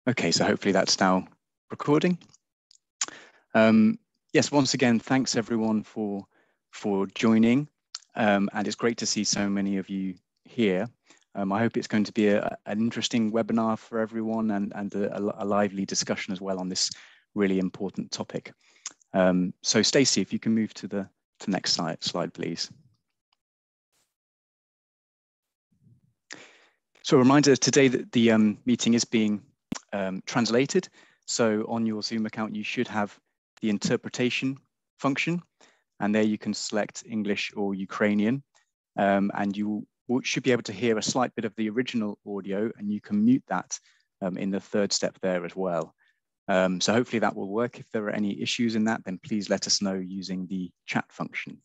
Okay, so hopefully that's now recording. Yes, once again, thanks everyone for joining, and it's great to see so many of you here. I hope it's going to be an interesting webinar for everyone and a lively discussion as well on this really important topic. So Stacey, if you can move to the next slide, please. So a reminder today that the meeting is being translated. So on your Zoom account, you should have the interpretation function, and there you can select English or Ukrainian, and you should be able to hear a slight bit of the original audio, and you can mute that in the third step there as well. So hopefully that will work. If there are any issues in that, then please let us know using the chat function.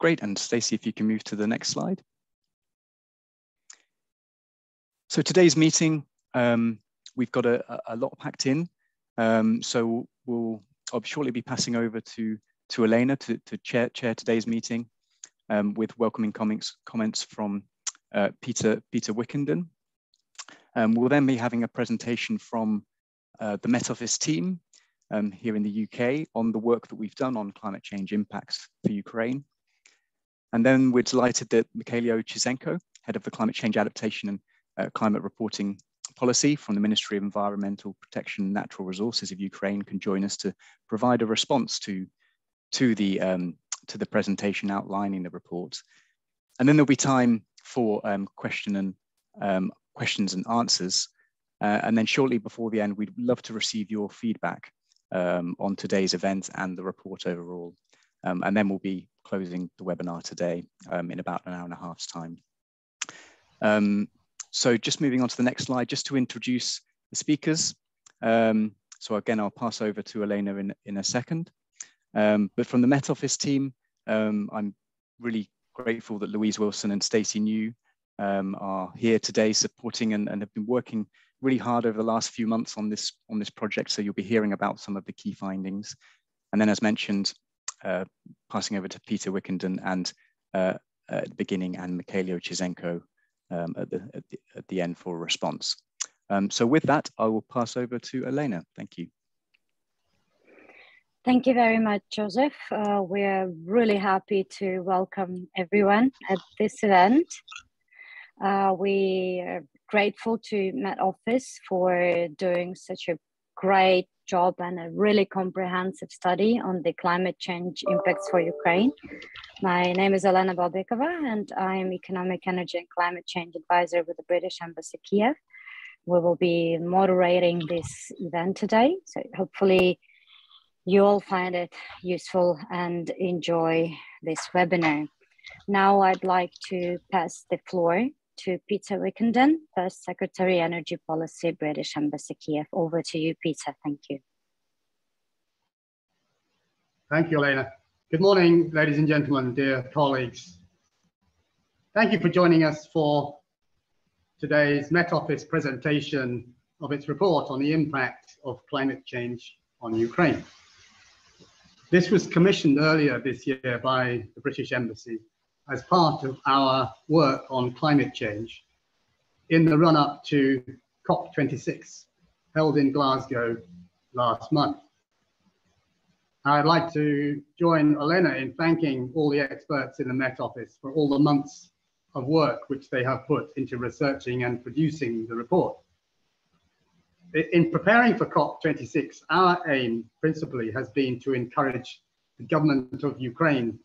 Great, and Stacey, if you can move to the next slide. So today's meeting, we've got a lot packed in. So I'll shortly be passing over to Elena to chair today's meeting with welcoming comments from Peter Wickenden. We'll then be having a presentation from the Met Office team here in the UK on the work that we've done on climate change impacts for Ukraine. And then we're delighted that Mykhailo Chyzhenko, head of the Climate Change Adaptation and Climate Reporting Policy from the Ministry of Environmental Protection and Natural Resources of Ukraine, can join us to provide a response to the presentation outlining the report. And then there'll be time for questions and answers. And then shortly before the end, we'd love to receive your feedback on today's event and the report overall. And then we'll be closing the webinar today in about an hour and a half's time. So just moving on to the next slide, just to introduce the speakers. So again, I'll pass over to Elena in a second. But from the Met Office team, I'm really grateful that Louise Wilson and Stacey New are here today supporting and have been working really hard over the last few months on this project. So you'll be hearing about some of the key findings. And then as mentioned, passing over to Peter Wickenden and at the beginning, and Mykhailo Chyzhenko at the end for a response. So with that, I will pass over to Elena. Thank you. Thank you very much, Joseph. We're really happy to welcome everyone at this event. We are grateful to Met Office for doing such a great job and a really comprehensive study on the climate change impacts for Ukraine. My name is Elena Balbekova, and I'm Economic, Energy and Climate Change Advisor with the British Embassy Kyiv. We will be moderating this event today, so hopefully you all find it useful and enjoy this webinar. Now I'd like to pass the floor to Peter Wickenden, First Secretary, Energy Policy, British Embassy Kyiv. Over to you, Peter. Thank you. Thank you, Elena. Good morning, ladies and gentlemen, dear colleagues. Thank you for joining us for today's Met Office presentation of its report on the impact of climate change on Ukraine. This was commissioned earlier this year by the British Embassy as part of our work on climate change in the run-up to COP26, held in Glasgow last month. I'd like to join Elena in thanking all the experts in the Met Office for all the months of work which they have put into researching and producing the report. In preparing for COP26, our aim principally has been to encourage the government of Ukraine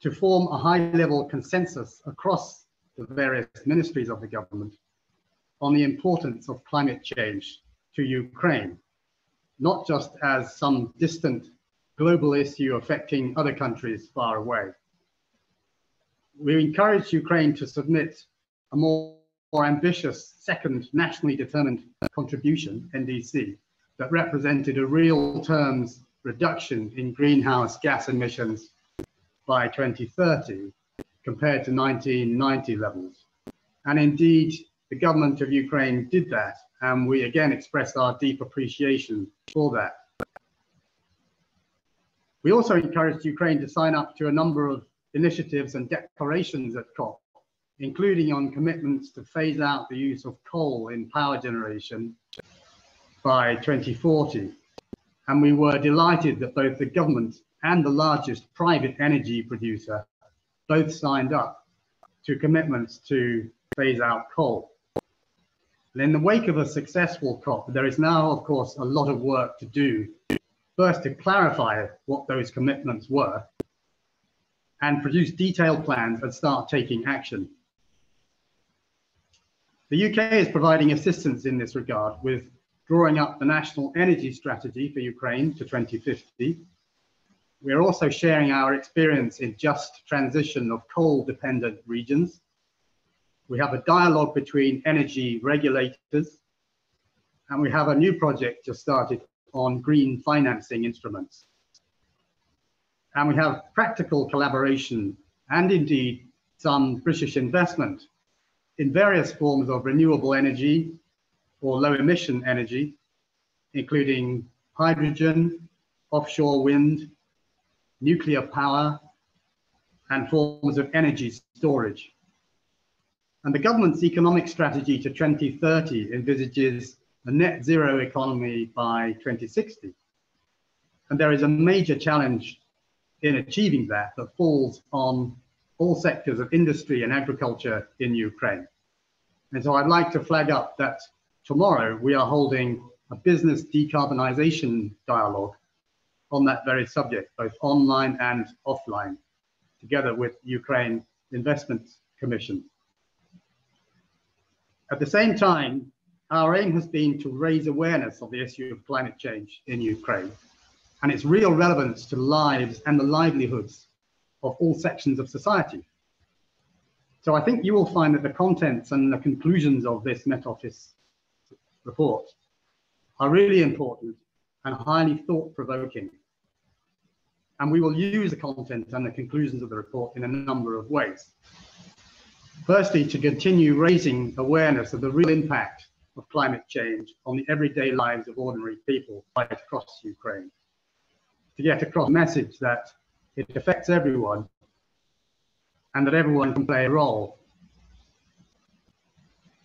to form a high-level consensus across the various ministries of the government on the importance of climate change to Ukraine, not just as some distant global issue affecting other countries far away. We encourage Ukraine to submit a more ambitious second nationally determined contribution, NDC, that represented a real terms reduction in greenhouse gas emissions by 2030 compared to 1990 levels. And indeed, the government of Ukraine did that, and we again expressed our deep appreciation for that. We also encouraged Ukraine to sign up to a number of initiatives and declarations at COP, including on commitments to phase out the use of coal in power generation by 2040. And we were delighted that both the government and the largest private energy producer both signed up to commitments to phase out coal. And in the wake of a successful COP, there is now, of course, a lot of work to do. First, to clarify what those commitments were and produce detailed plans and start taking action. The UK is providing assistance in this regard with drawing up the National Energy Strategy for Ukraine to 2050. We are also sharing our experience in just transition of coal-dependent regions. We have a dialogue between energy regulators, and we have a new project just started on green financing instruments. And we have practical collaboration and indeed some British investment in various forms of renewable energy or low emission energy, including hydrogen, offshore wind, nuclear power, and forms of energy storage. And the government's economic strategy to 2030 envisages a net zero economy by 2060. And there is a major challenge in achieving that falls on all sectors of industry and agriculture in Ukraine. And so I'd like to flag up that tomorrow we are holding a business decarbonization dialogue on that very subject, both online and offline, together with Ukraine Investment Commission. At the same time, our aim has been to raise awareness of the issue of climate change in Ukraine and its real relevance to lives and the livelihoods of all sections of society. So I think you will find that the contents and the conclusions of this Met Office report are really important and highly thought-provoking. And we will use the content and the conclusions of the report in a number of ways. Firstly, to continue raising awareness of the real impact of climate change on the everyday lives of ordinary people right across Ukraine. To get across a message that it affects everyone and that everyone can play a role.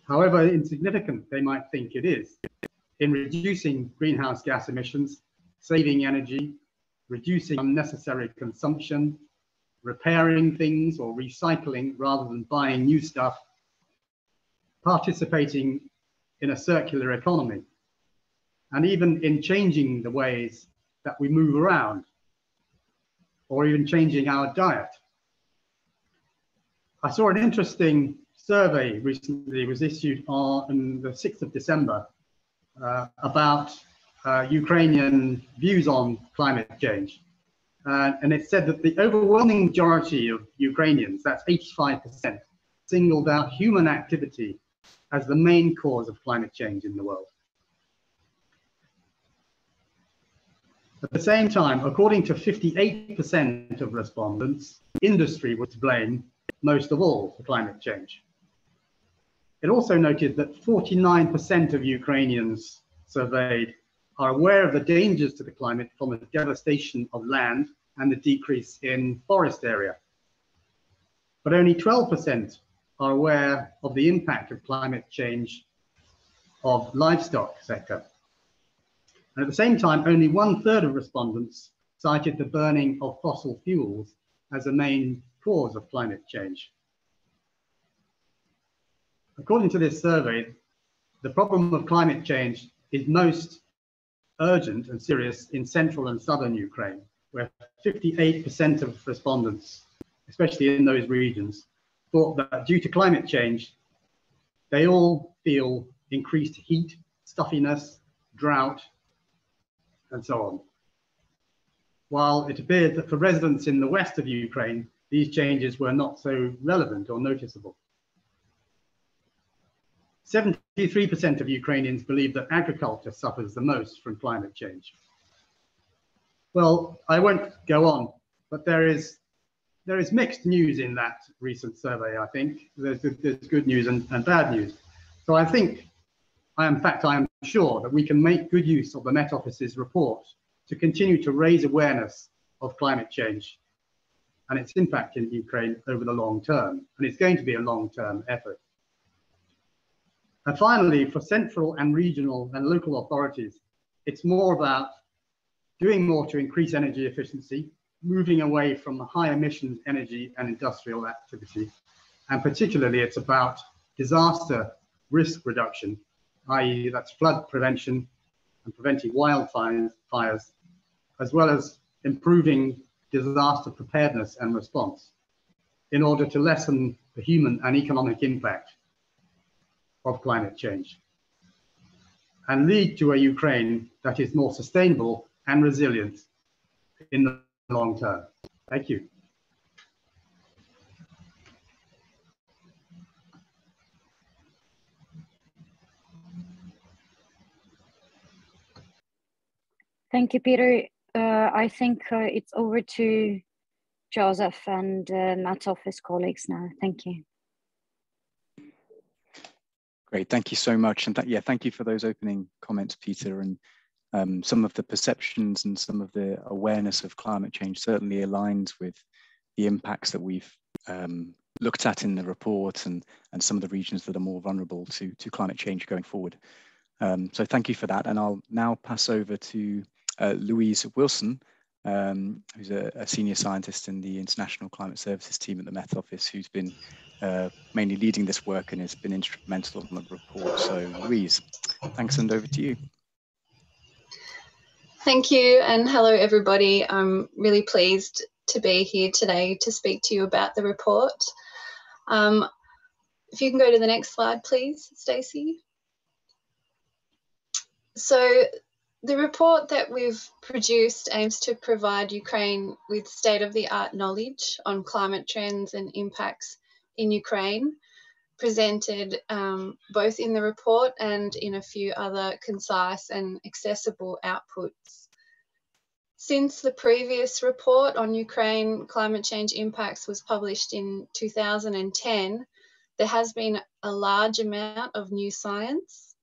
However insignificant they might think it is in reducing greenhouse gas emissions, saving energy, reducing unnecessary consumption, repairing things or recycling rather than buying new stuff, participating in a circular economy, and even in changing the ways that we move around, or even changing our diet. I saw an interesting survey recently, was issued on the 6th of December about Ukrainian views on climate change. And it said that the overwhelming majority of Ukrainians, that's 85%, singled out human activity as the main cause of climate change in the world. At the same time, according to 58% of respondents, industry was to blame most of all for climate change. It also noted that 49% of Ukrainians surveyed are aware of the dangers to the climate from the devastation of land and the decrease in forest area. But only 12% are aware of the impact of climate change of livestock sector. And at the same time, only 1/3 of respondents cited the burning of fossil fuels as a main cause of climate change. According to this survey, the problem of climate change is most urgent and serious in central and southern Ukraine, where 58% of respondents, especially in those regions, thought that due to climate change, they all feel increased heat, stuffiness, drought, and so on. While it appeared that for residents in the west of Ukraine, these changes were not so relevant or noticeable. 73% of Ukrainians believe that agriculture suffers the most from climate change. Well, I won't go on, but there is mixed news in that recent survey, I think. There's good news and bad news. So I think, I am sure that we can make good use of the Met Office's report to continue to raise awareness of climate change and its impact in Ukraine over the long term. And it's going to be a long-term effort. And finally, for central and regional and local authorities, it's more about doing more to increase energy efficiency, moving away from the high emissions energy and industrial activity. And particularly, it's about disaster risk reduction, i.e. that's flood prevention and preventing wildfires, as well as improving disaster preparedness and response in order to lessen the human and economic impact of climate change and lead to a Ukraine that is more sustainable and resilient in the long term. Thank you. Thank you, Peter. I think it's over to Joseph and Met Office colleagues now. Thank you. Great, thank you so much. And thank you for those opening comments, Peter. And some of the perceptions and some of the awareness of climate change certainly aligns with the impacts that we've looked at in the report and some of the regions that are more vulnerable to climate change going forward. So thank you for that. And I'll now pass over to Louise Wilson, who's a senior scientist in the International Climate Services team at the Met Office, who's been mainly leading this work and has been instrumental in the report. So Louise, thanks, and over to you. Thank you, and hello everybody. I'm really pleased to be here today to speak to you about the report. If you can go to the next slide, please, Stacey. So the report that we've produced aims to provide Ukraine with state-of-the-art knowledge on climate trends and impacts in Ukraine, presented both in the report and in a few other concise and accessible outputs. Since the previous report on Ukraine climate change impacts was published in 2010, there has been a large amount of new science.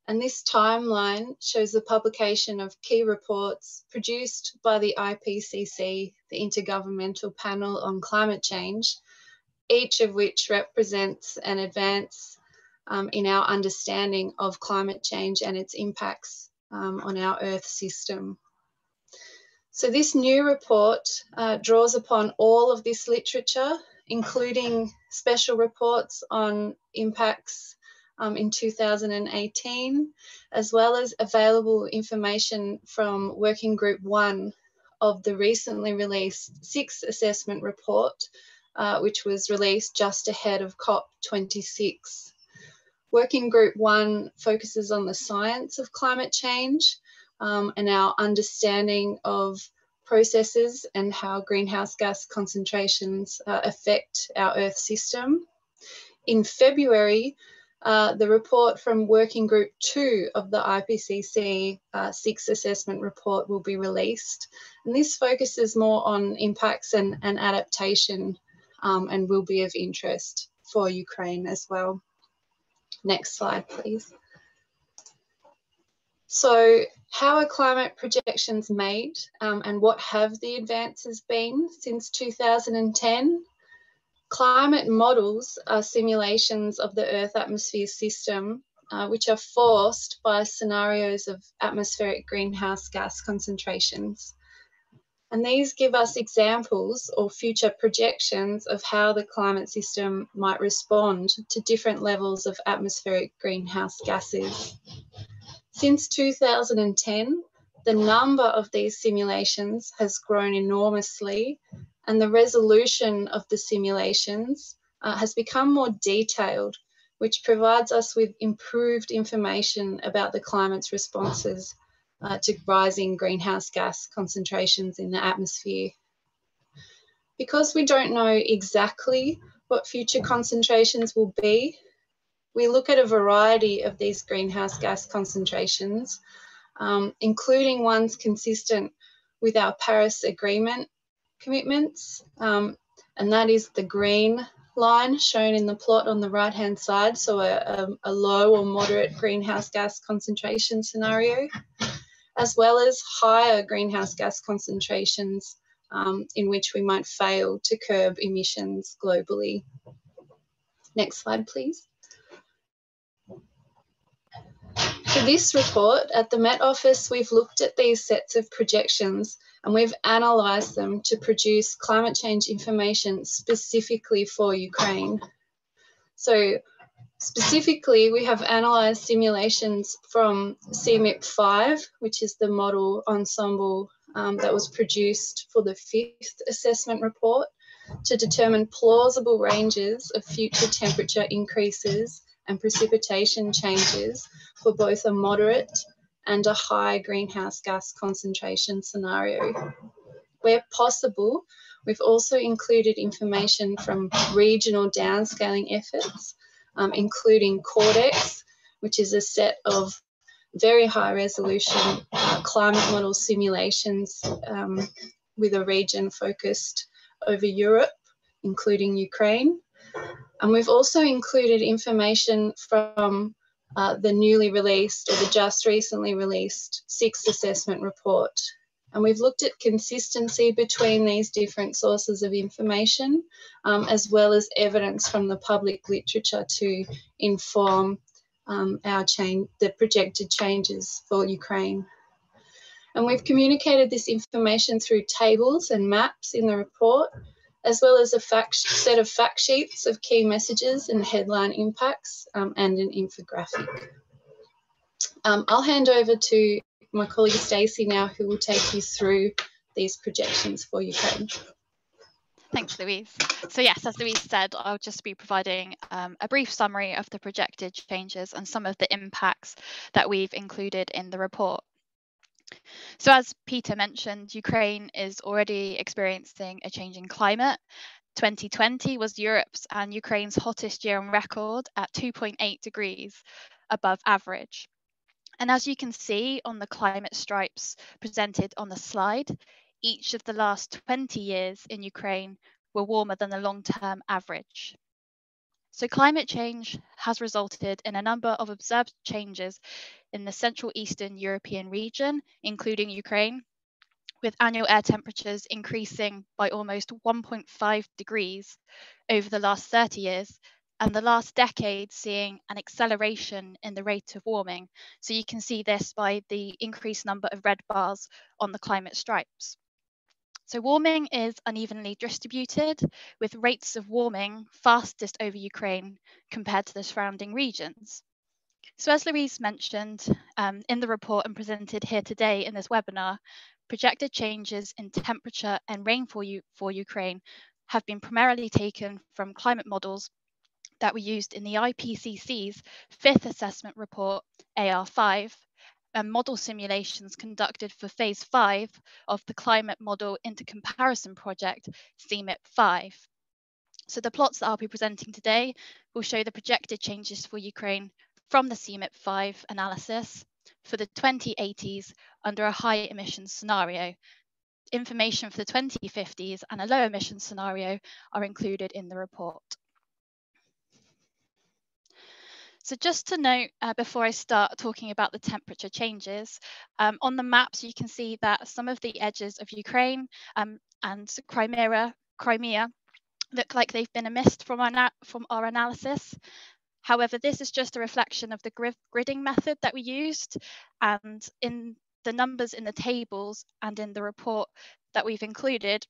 And this timeline shows the publication of key reports produced by the IPCC, the Intergovernmental Panel on Climate Change, each of which represents an advance in our understanding of climate change and its impacts on our Earth system. So this new report draws upon all of this literature, including special reports on impacts in 2018, as well as available information from Working Group 1 of the recently released 6th assessment report, which was released just ahead of COP26. Working Group 1 focuses on the science of climate change and our understanding of processes and how greenhouse gas concentrations affect our Earth system. In February, the report from Working Group 2 of the IPCC 6th assessment report will be released. And this focuses more on impacts and adaptation and will be of interest for Ukraine as well. Next slide, please. So how are climate projections made and what have the advances been since 2010? Climate models are simulations of the Earth atmosphere system, which are forced by scenarios of atmospheric greenhouse gas concentrations. And these give us examples or future projections of how the climate system might respond to different levels of atmospheric greenhouse gases. Since 2010, the number of these simulations has grown enormously, and the resolution of the simulations has become more detailed, which provides us with improved information about the climate's responses to rising greenhouse gas concentrations in the atmosphere. Because we don't know exactly what future concentrations will be, we look at a variety of these greenhouse gas concentrations, including ones consistent with our Paris Agreement commitments, and that is the green line shown in the plot on the right-hand side, so a low or moderate greenhouse gas concentration scenario, as well as higher greenhouse gas concentrations in which we might fail to curb emissions globally. Next slide, please. For this report, at the Met Office, we've looked at these sets of projections and we've analysed them to produce climate change information specifically for Ukraine. So specifically, we have analysed simulations from CMIP5, which is the model ensemble that was produced for the 5th assessment report, to determine plausible ranges of future temperature increases and precipitation changes for both a moderate and a high greenhouse gas concentration scenario. Where possible, we've also included information from regional downscaling efforts, including Cordex, which is a set of very high resolution climate model simulations with a region focused over Europe, including Ukraine. And we've also included information from the newly released, or the just recently released, 6th assessment report. And we've looked at consistency between these different sources of information, as well as evidence from the public literature to inform the projected changes for Ukraine. And we've communicated this information through tables and maps in the report, as well as a set of fact sheets of key messages and headline impacts, and an infographic. I'll hand over to my colleague Stacey now, who will take you through these projections for Ukraine. Thanks, Louise. So yes, as Louise said, I'll just be providing a brief summary of the projected changes and some of the impacts that we've included in the report. So as Peter mentioned, Ukraine is already experiencing a changing climate. 2020 was Europe's and Ukraine's hottest year on record at 2.8 degrees above average. And as you can see on the climate stripes presented on the slide, each of the last 20 years in Ukraine were warmer than the long-term average. So climate change has resulted in a number of observed changes in the Central Eastern European region, including Ukraine, with annual air temperatures increasing by almost 1.5 degrees over the last 30 years, and the last decade seeing an acceleration in the rate of warming. So you can see this by the increased number of red bars on the climate stripes. So warming is unevenly distributed, with rates of warming fastest over Ukraine compared to the surrounding regions. So as Louise mentioned in the report and presented here today in this webinar, projected changes in temperature and rainfall for Ukraine have been primarily taken from climate models that were used in the IPCC's 5th assessment report, AR5, and model simulations conducted for phase 5 of the Climate Model Intercomparison Project, CMIP5. So the plots that I'll be presenting today will show the projected changes for Ukraine from the CMIP5 analysis for the 2080s under a high emissions scenario. Information for the 2050s and a low emissions scenario are included in the report. So just to note, before I start talking about the temperature changes, on the maps you can see that some of the edges of Ukraine and Crimea look like they've been omissed from our analysis. However, this is just a reflection of the gridding method that we used, and in the numbers in the tables and in the report that we've included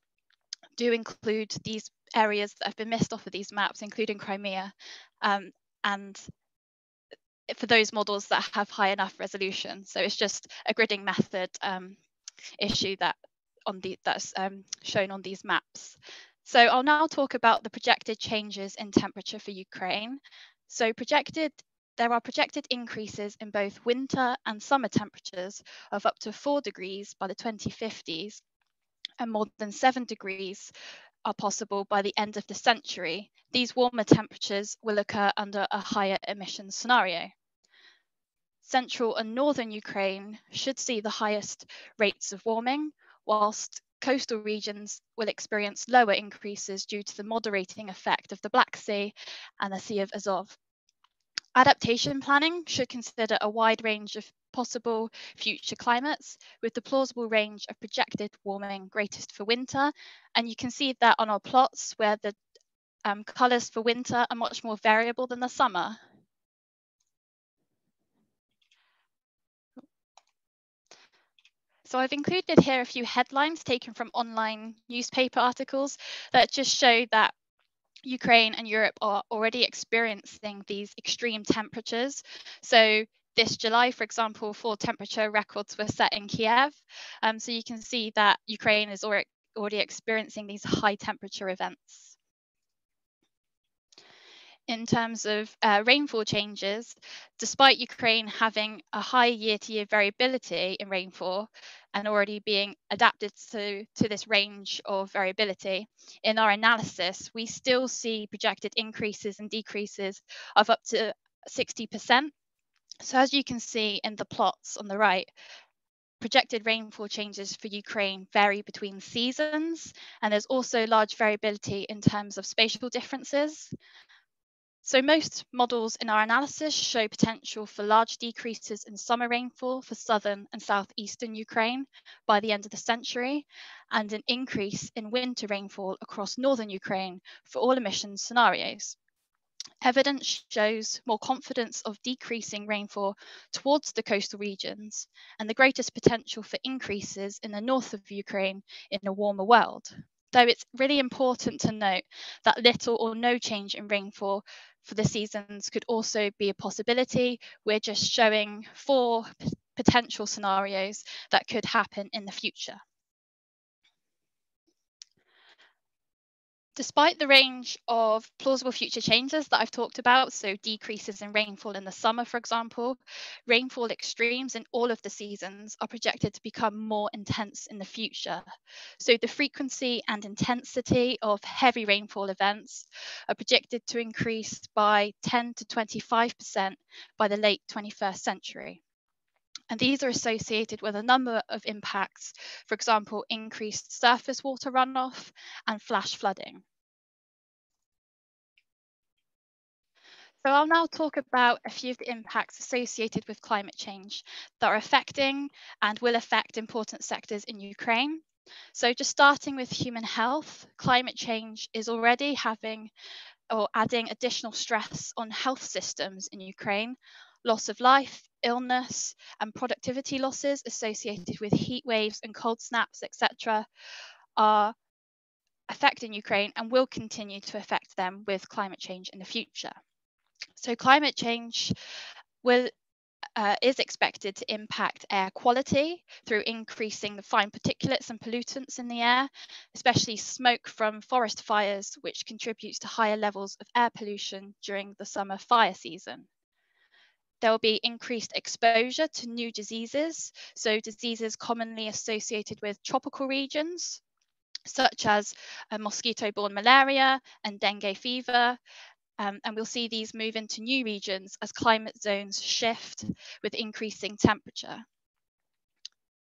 do include these areas that have been missed off of these maps, including Crimea, and for those models that have high enough resolution. So it's just a gridding method issue that's shown on these maps. So I'll now talk about the projected changes in temperature for Ukraine. So there are projected increases in both winter and summer temperatures of up to 4 degrees by the 2050s, and more than 7 degrees are possible by the end of the century. These warmer temperatures will occur under a higher emissions scenario. Central and northern Ukraine should see the highest rates of warming, whilst coastal regions will experience lower increases due to the moderating effect of the Black Sea and the Sea of Azov. Adaptation planning should consider a wide range of possible future climates with the plausible range of projected warming greatest for winter. And you can see that on our plots where the colours for winter are much more variable than the summer. So I've included here a few headlines taken from online newspaper articles that just show that Ukraine and Europe are already experiencing these extreme temperatures. So this July, for example, 4 temperature records were set in Kyiv. So you can see that Ukraine is already experiencing these high temperature events. In terms of rainfall changes, despite Ukraine having a high year-to-year variability in rainfall and already being adapted to this range of variability, in our analysis, we still see projected increases and decreases of up to 60%. So as you can see in the plots on the right, projected rainfall changes for Ukraine vary between seasons, and there's also large variability in terms of spatial differences. So most models in our analysis show potential for large decreases in summer rainfall for southern and southeastern Ukraine by the end of the century, and an increase in winter rainfall across northern Ukraine for all emission scenarios. Evidence shows more confidence of decreasing rainfall towards the coastal regions and the greatest potential for increases in the north of Ukraine in a warmer world. Though it's really important to note that little or no change in rainfall for the seasons could also be a possibility. We're just showing 4 potential scenarios that could happen in the future. Despite the range of plausible future changes that I've talked about, so decreases in rainfall in the summer, for example, rainfall extremes in all of the seasons are projected to become more intense in the future. So the frequency and intensity of heavy rainfall events are projected to increase by 10 to 25% by the late 21st century. And these are associated with a number of impacts, for example, increased surface water runoff and flash flooding. So I'll now talk about a few of the impacts associated with climate change that are affecting and will affect important sectors in Ukraine. So just starting with human health, climate change is already having or adding additional stress on health systems in Ukraine. Loss of life, illness, and productivity losses associated with heat waves and cold snaps, etc., are affecting Ukraine and will continue to affect them with climate change in the future. So climate change is expected to impact air quality through increasing the fine particulates and pollutants in the air, especially smoke from forest fires, which contributes to higher levels of air pollution during the summer fire season. There will be increased exposure to new diseases, so diseases commonly associated with tropical regions, such as mosquito-borne malaria and dengue fever. And we'll see these move into new regions as climate zones shift with increasing temperature.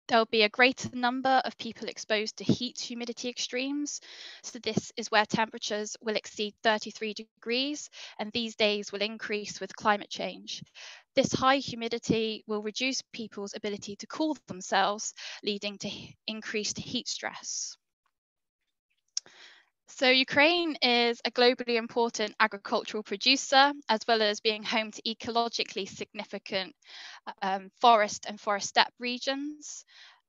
There'll be a greater number of people exposed to heat humidity extremes. So this is where temperatures will exceed 33 degrees, and these days will increase with climate change. This high humidity will reduce people's ability to cool themselves, leading to increased heat stress. So Ukraine is a globally important agricultural producer, as well as being home to ecologically significant forest and forest steppe regions.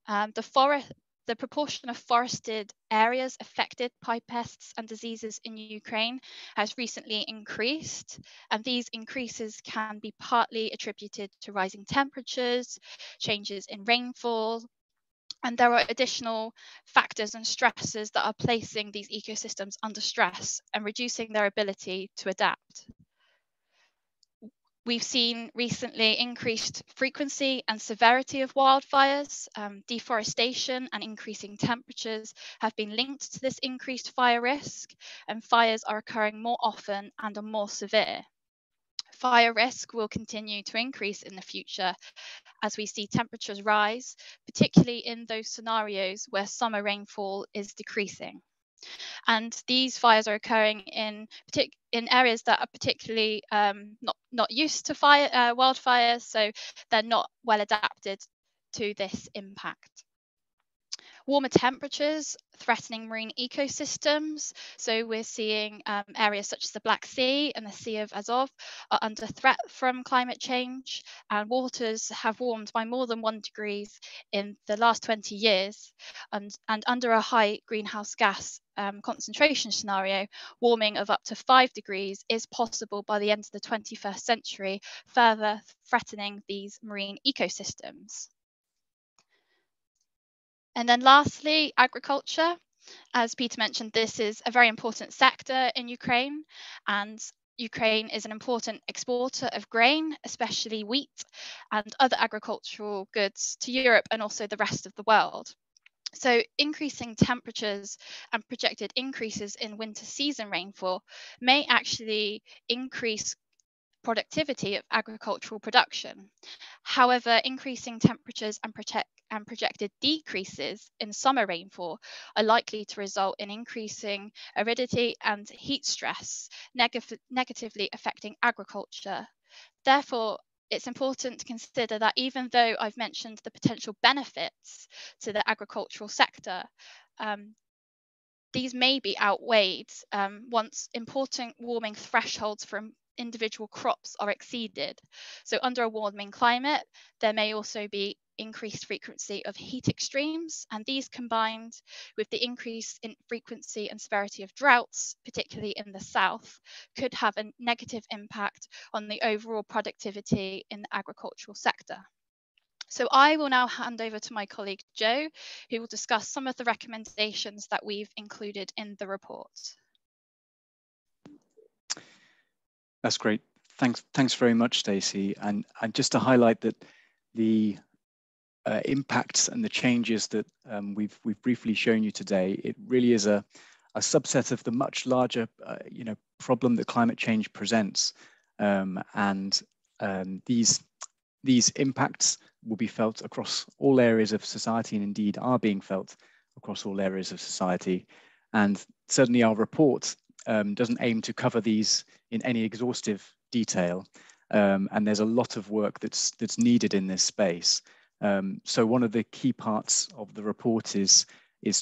The proportion of forested areas affected by pests and diseases in Ukraine has recently increased, and these increases can be partly attributed to rising temperatures, changes in rainfall, and there are additional factors and stresses that are placing these ecosystems under stress and reducing their ability to adapt. We've seen recently increased frequency and severity of wildfires. Deforestation and increasing temperatures have been linked to this increased fire risk, and fires are occurring more often and are more severe. Fire risk will continue to increase in the future as we see temperatures rise, particularly in those scenarios where summer rainfall is decreasing. And these fires are occurring in areas that are particularly not used to wildfires, so they're not well adapted to this impact. Warmer temperatures threatening marine ecosystems. So we're seeing areas such as the Black Sea and the Sea of Azov are under threat from climate change, and waters have warmed by more than 1 degree in the last 20 years. And under a high greenhouse gas concentration scenario, warming of up to 5 degrees is possible by the end of the 21st century, further threatening these marine ecosystems. And then lastly, agriculture. As Peter mentioned, this is a very important sector in Ukraine, and Ukraine is an important exporter of grain, especially wheat and other agricultural goods to Europe and also the rest of the world. So increasing temperatures and projected increases in winter season rainfall may actually increase productivity of agricultural production. However, increasing temperatures and projected decreases in summer rainfall are likely to result in increasing aridity and heat stress, negatively affecting agriculture. Therefore, it's important to consider that even though I've mentioned the potential benefits to the agricultural sector, these may be outweighed once important warming thresholds for individual crops are exceeded. So under a warming climate, there may also be increased frequency of heat extremes, and these combined with the increase in frequency and severity of droughts, particularly in the south, could have a negative impact on the overall productivity in the agricultural sector. So I will now hand over to my colleague Joe, who will discuss some of the recommendations that we've included in the report. That's great. Thanks very much, Stacey. And just to highlight that the impacts and the changes that we've briefly shown you today, it really is a subset of the much larger problem that climate change presents. These impacts will be felt across all areas of society, and indeed are being felt across all areas of society. And certainly our report doesn't aim to cover these in any exhaustive detail. And there's a lot of work that's needed in this space. So one of the key parts of the report is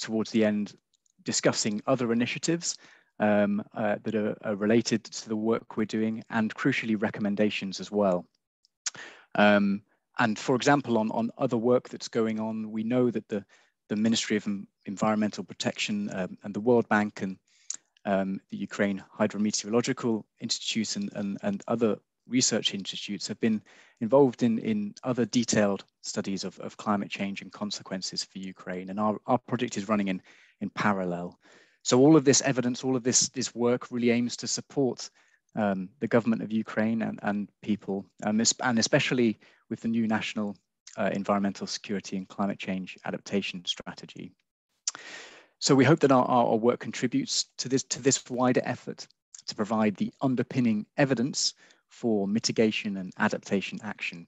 towards the end discussing other initiatives that are related to the work we're doing, and crucially recommendations as well. And for example, on other work that's going on, we know that the Ministry of Environmental Protection and the World Bank and the Ukraine Hydrometeorological Institute and other research institutes have been involved in other detailed studies of climate change and consequences for Ukraine. And our project is running in parallel. So all of this evidence, all of this work really aims to support the government of Ukraine and people, and especially with the new national environmental security and climate change adaptation strategy. So we hope that our work contributes to this wider effort to provide the underpinning evidence for mitigation and adaptation action.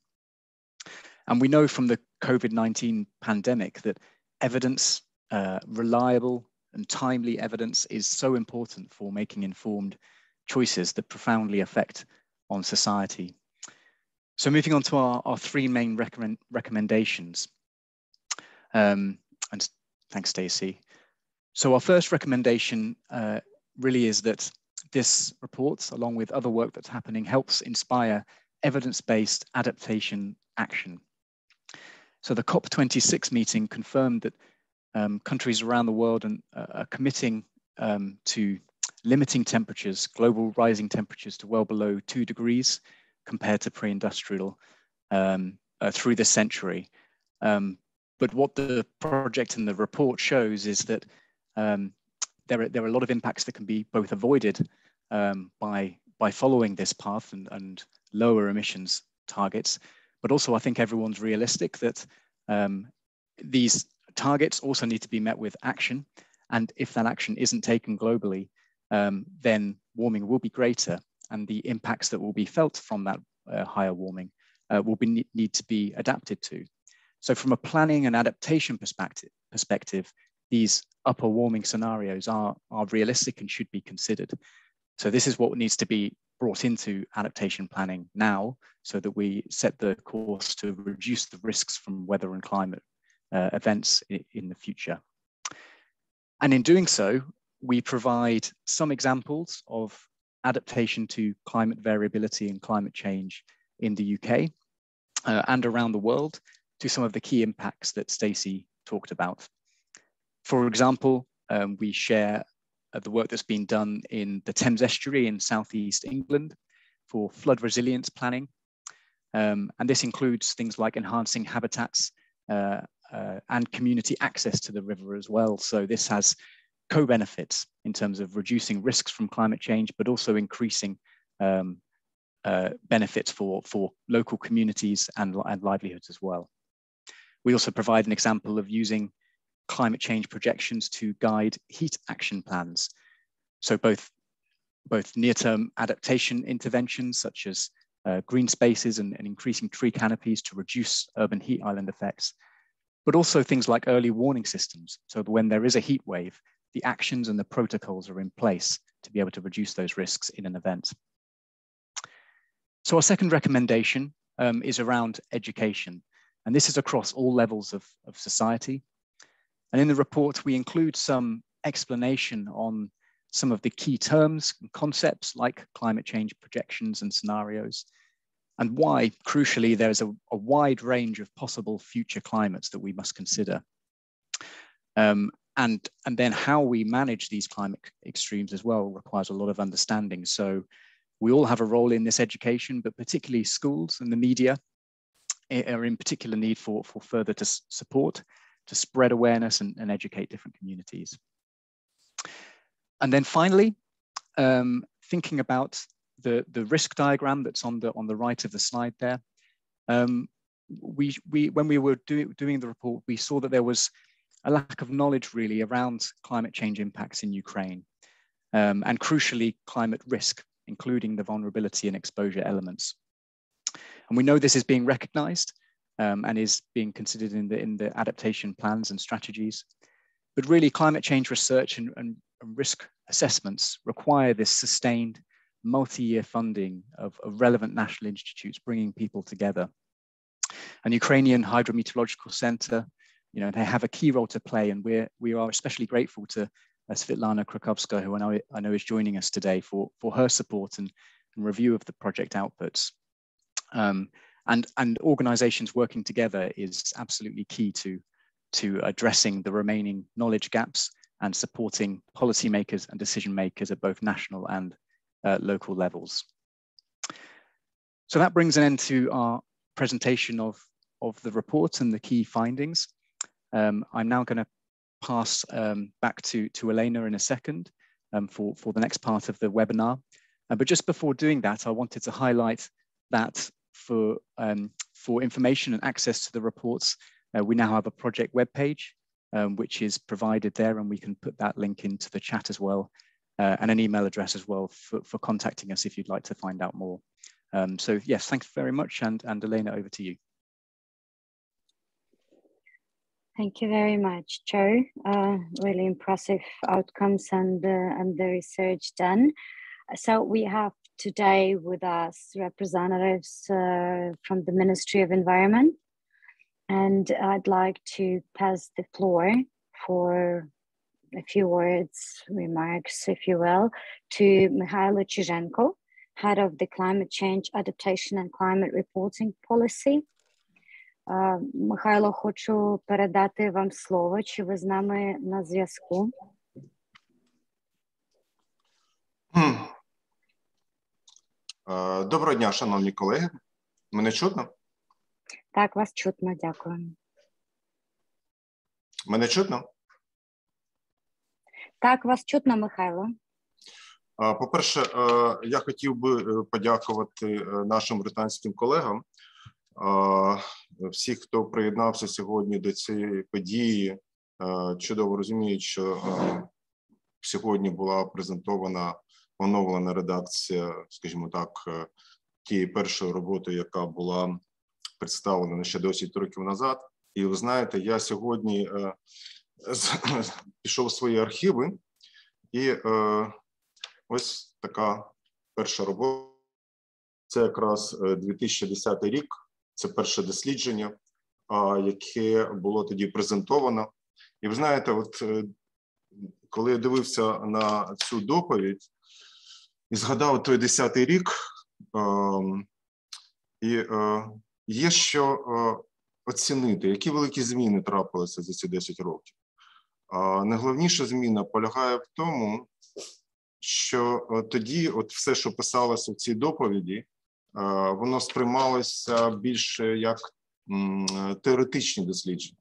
And we know from the COVID-19 pandemic that evidence, reliable and timely evidence, is so important for making informed choices that profoundly affect on society. So moving on to our three main recommendations. And thanks, Stacey. So our first recommendation really is that this report, along with other work that's happening, helps inspire evidence-based adaptation action. So the COP26 meeting confirmed that countries around the world are committing to limiting temperatures, global rising temperatures, to well below 2 degrees compared to pre-industrial through this century. But what the project and the report shows is that there are a lot of impacts that can be both avoided by following this path and lower emissions targets, but also I think everyone's realistic that these targets also need to be met with action. And if that action isn't taken globally, then warming will be greater, and the impacts that will be felt from that higher warming will need to be adapted to. So from a planning and adaptation perspective, these upper warming scenarios are realistic and should be considered. So this is what needs to be brought into adaptation planning now, so that we set the course to reduce the risks from weather and climate events in the future. And in doing so, we provide some examples of adaptation to climate variability and climate change in the UK and around the world to some of the key impacts that Stacey talked about. For example, we share the work that's been done in the Thames Estuary in Southeast England for flood resilience planning. And this includes things like enhancing habitats and community access to the river as well. So this has co-benefits in terms of reducing risks from climate change, but also increasing benefits for local communities and livelihoods as well. We also provide an example of using climate change projections to guide heat action plans. So both near-term adaptation interventions such as green spaces and increasing tree canopies to reduce urban heat island effects, but also things like early warning systems. So that when there is a heat wave, the actions and the protocols are in place to be able to reduce those risks in an event. So our second recommendation is around education. And this is across all levels of society. And in the report, we include some explanation on some of the key terms and concepts like climate change projections and scenarios, and why, crucially, there's a wide range of possible future climates that we must consider. And then how we manage these climate extremes as well requires a lot of understanding. So we all have a role in this education, but particularly schools and the media are in particular need for further support to spread awareness and educate different communities. And then finally, thinking about the risk diagram that's on the right of the slide there, when we were doing the report, we saw that there was a lack of knowledge really around climate change impacts in Ukraine, and crucially climate risk, including the vulnerability and exposure elements. And we know this is being recognized and is being considered in the adaptation plans and strategies. But really climate change research and risk assessments require this sustained multi-year funding of relevant national institutes bringing people together. And Ukrainian Hydrometeorological Center, they have a key role to play, and we are especially grateful to Svetlana Krakovska, who I know is joining us today, for her support and review of the project outputs. And organizations working together is absolutely key to addressing the remaining knowledge gaps and supporting policymakers and decision makers at both national and local levels. So that brings an end to our presentation of the report and the key findings. I'm now going to pass back to Elena in a second for the next part of the webinar. But just before doing that, I wanted to highlight that for information and access to the reports, we now have a project webpage, which is provided there, and we can put that link into the chat as well, and an email address as well for contacting us if you'd like to find out more. So yes, thanks very much, and Elena, over to you. Thank you very much, Joe. Really impressive outcomes and the research done. So we have today with us representatives from the Ministry of Environment, and I'd like to pass the floor for a few words, remarks, if you will, to Mykhailo Chyzhenko, Head of the Climate Change Adaptation and Climate Reporting Policy. Михайло, хочу передати вам слово. Чи ви з нами на зв'язку? Доброго дня, шановні колеги. Мене чутно? Так, вас чутно, дякую. Мене чутно? Так, вас чутно, Михайло. По-перше, я хотів би подякувати нашим британським колегам. Всі, хто приєднався сьогодні до цієї події, чудово розуміють, що сьогодні була презентована оновлена редакція, скажімо так, тієї першої роботи, яка була представлена ще досить років назад. І ви знаєте, я сьогодні пішов в свої архіви, і ось така перша робота. Це якраз 2010 рік, це перше дослідження, яке було тоді презентовано. І ви знаєте, от коли я дивився на цю доповідь і згадав той 10-й рік, і є що оцінити, які великі зміни трапилися за ці 10 років. Найголовніша зміна полягає в тому, що тоді от все, що писалося в цій доповіді, воно сприймалося більше як теоретичні дослідження.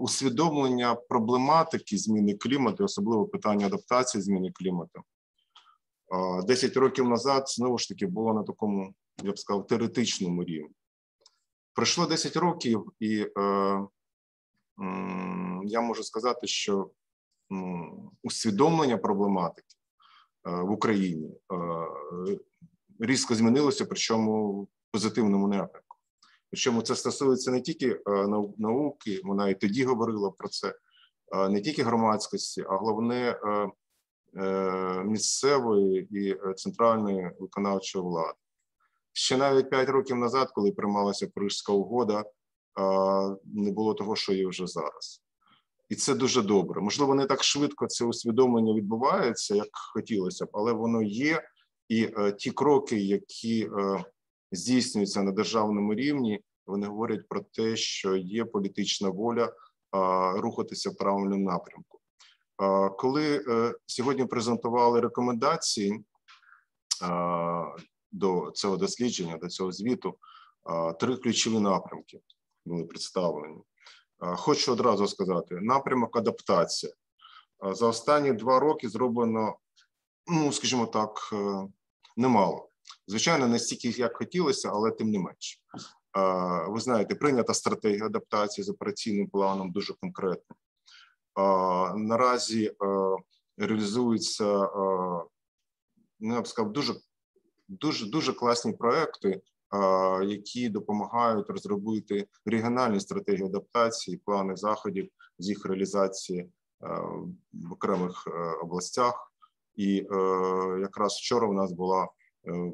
Усвідомлення проблематики зміни клімату, особливо питання адаптації зміни клімату, 10 років назад, знову ж таки, було на такому, я б сказав, теоретичному рівні. Пройшло 10 років, і я можу сказати, що усвідомлення проблематики в Україні різко змінилося, причому в позитивному напрямку. Причому це стосується не тільки науки, вона і тоді говорила про це, не тільки громадськості, а головне місцевої і центральної виконавчої влади. Ще навіть 5 років назад, коли приймалася Паризька угода, не було того, що є вже зараз. І це дуже добре. Можливо, не так швидко це усвідомлення відбувається, як хотілося б, але воно є. І ті кроки, які здійснюються на державному рівні, вони говорять про те, що є політична воля рухатися в правильному напрямку. Коли сьогодні презентували рекомендації до цього дослідження, до цього звіту, 3 ключові напрямки були представлені. Хочу одразу сказати, напрямок адаптація. За останні 2 роки зроблено, ну, скажімо так, немало. Звичайно, не стільки, як хотілося, але тим не менше. Ви знаєте, прийнята стратегія адаптації з операційним планом, дуже конкретно. Наразі реалізуються, ну, я б сказав, дуже класні проекти, які допомагають розробити регіональні стратегії адаптації, плани заходів з їх реалізації в окремих областях. І якраз вчора у нас була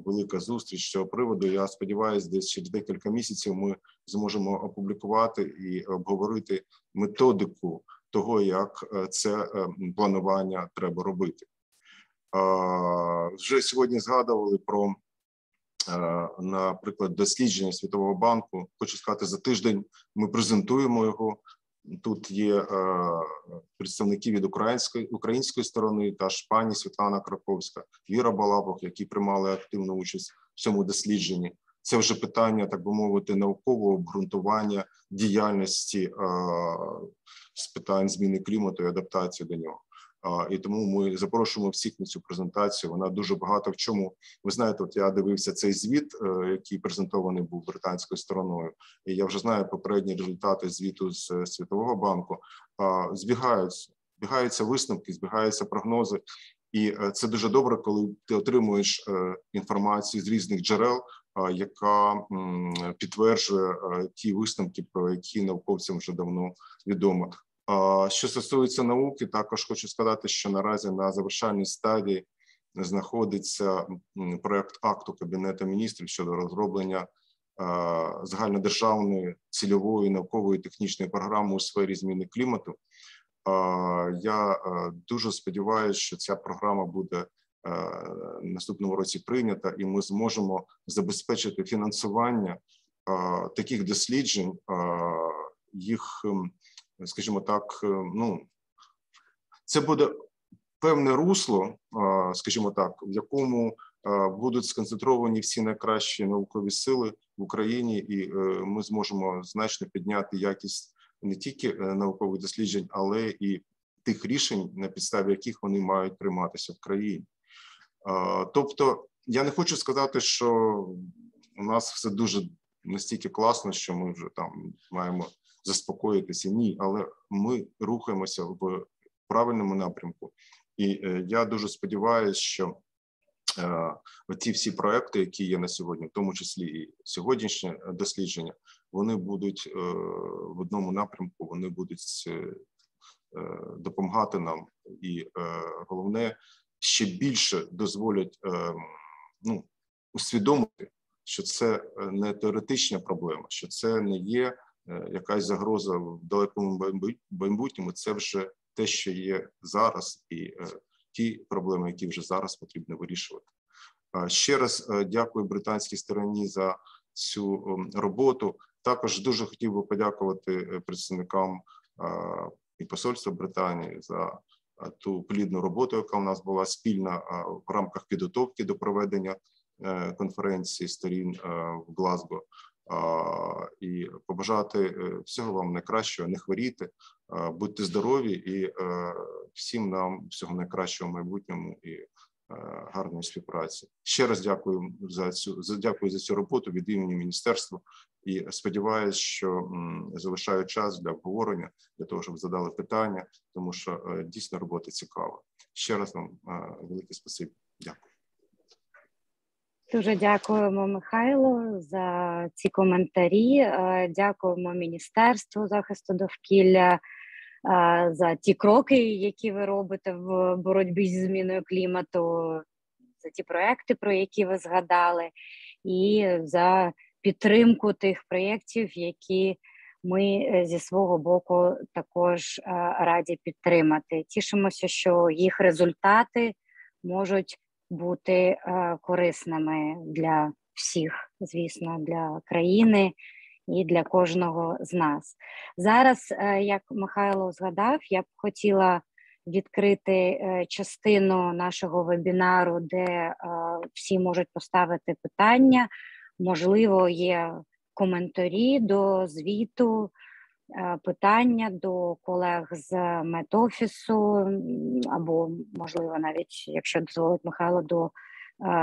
велика зустріч з цього приводу. Я сподіваюся, десь через декілька місяців ми зможемо опублікувати і обговорити методику того, як це планування треба робити. Вже сьогодні згадували про, наприклад, дослідження Світового банку. Хочу сказати, за тиждень ми презентуємо його. Тут є представники від української сторони, та ж пані Світлана Краковська, Віра Балабок, які приймали активну участь в цьому дослідженні. Це вже питання, так би мовити, наукового обґрунтування діяльності з питань зміни клімату і адаптації до нього. І тому ми запрошуємо всіх на цю презентацію. Вона дуже багато в чому. Ви знаєте, от я дивився цей звіт, який презентований був британською стороною, і я вже знаю попередні результати звіту з Світового банку. Збігаються висновки, збігаються прогнози. І це дуже добре, коли ти отримуєш інформацію з різних джерел, яка підтверджує ті висновки, про які науковцям вже давно відомо. Що стосується науки, також хочу сказати, що наразі на завершальній стадії знаходиться проект акту Кабінету міністрів щодо розроблення загальнодержавної цільової наукової технічної програми у сфері зміни клімату. Я дуже сподіваюся, що ця програма буде в наступному році прийнята, і ми зможемо забезпечити фінансування таких досліджень, їх, скажімо так, ну, це буде певне русло, скажімо так, в якому будуть сконцентровані всі найкращі наукові сили в Україні, і ми зможемо значно підняти якість не тільки наукових досліджень, але і тих рішень, на підставі яких вони мають прийматися в країні. Тобто, я не хочу сказати, що у нас все дуже настільки класно, що ми вже там маємо заспокоїтися. Ні, але ми рухаємося в правильному напрямку. І я дуже сподіваюся, що ті всі проекти, які є на сьогодні, в тому числі і сьогоднішнє дослідження, вони будуть в одному напрямку, вони будуть допомагати нам і, головне, ще більше дозволять усвідомити, що це не теоретична проблема, що це не є якась загроза в далекому майбутньому, це вже те, що є зараз, і ті проблеми, які вже зараз потрібно вирішувати. Ще раз дякую британській стороні за цю роботу. Також дуже хотів би подякувати представникам і посольства Британії за ту плідну роботу, яка у нас була спільна в рамках підготовки до проведення конференції сторін в Глазго. І побажати всього вам найкращого, не хворійте, будьте здорові і всім нам всього найкращого в майбутньому і гарної співпраці. Ще раз дякую за цю роботу від імені міністерства і сподіваюся, що залишаю час для обговорення, для того, щоб задали питання, тому що дійсно робота цікава. Ще раз вам велике спасибі. Дякую. Дуже дякуємо, Михайло, за ці коментарі. Дякуємо Міністерству захисту довкілля за ті кроки, які ви робите в боротьбі зі зміною клімату, за ті проекти, про які ви згадали, і за підтримку тих проєктів, які ми зі свого боку також раді підтримати. Тішимося, що їх результати можуть бути корисними для всіх, звісно, для країни і для кожного з нас. Зараз, як Михайло згадав, я б хотіла відкрити частину нашого вебінару, де всі можуть поставити питання. Можливо, є коментарі до звіту, питання до колег з медофісу, або, можливо, навіть, якщо дозволить Михайло,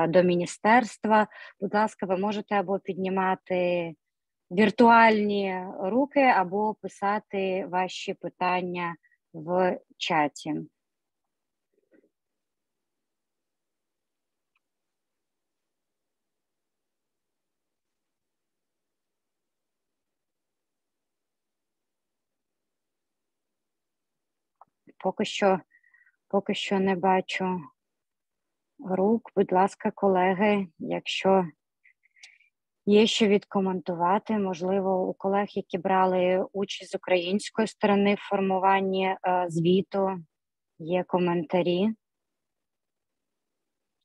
до міністерства. Будь ласка, ви можете або піднімати віртуальні руки, або писати ваші питання в чаті. Поки що не бачу рук. Будь ласка, колеги, якщо є що відкоментувати, можливо, у колег, які брали участь з української сторони в формуванні звіту, є коментарі.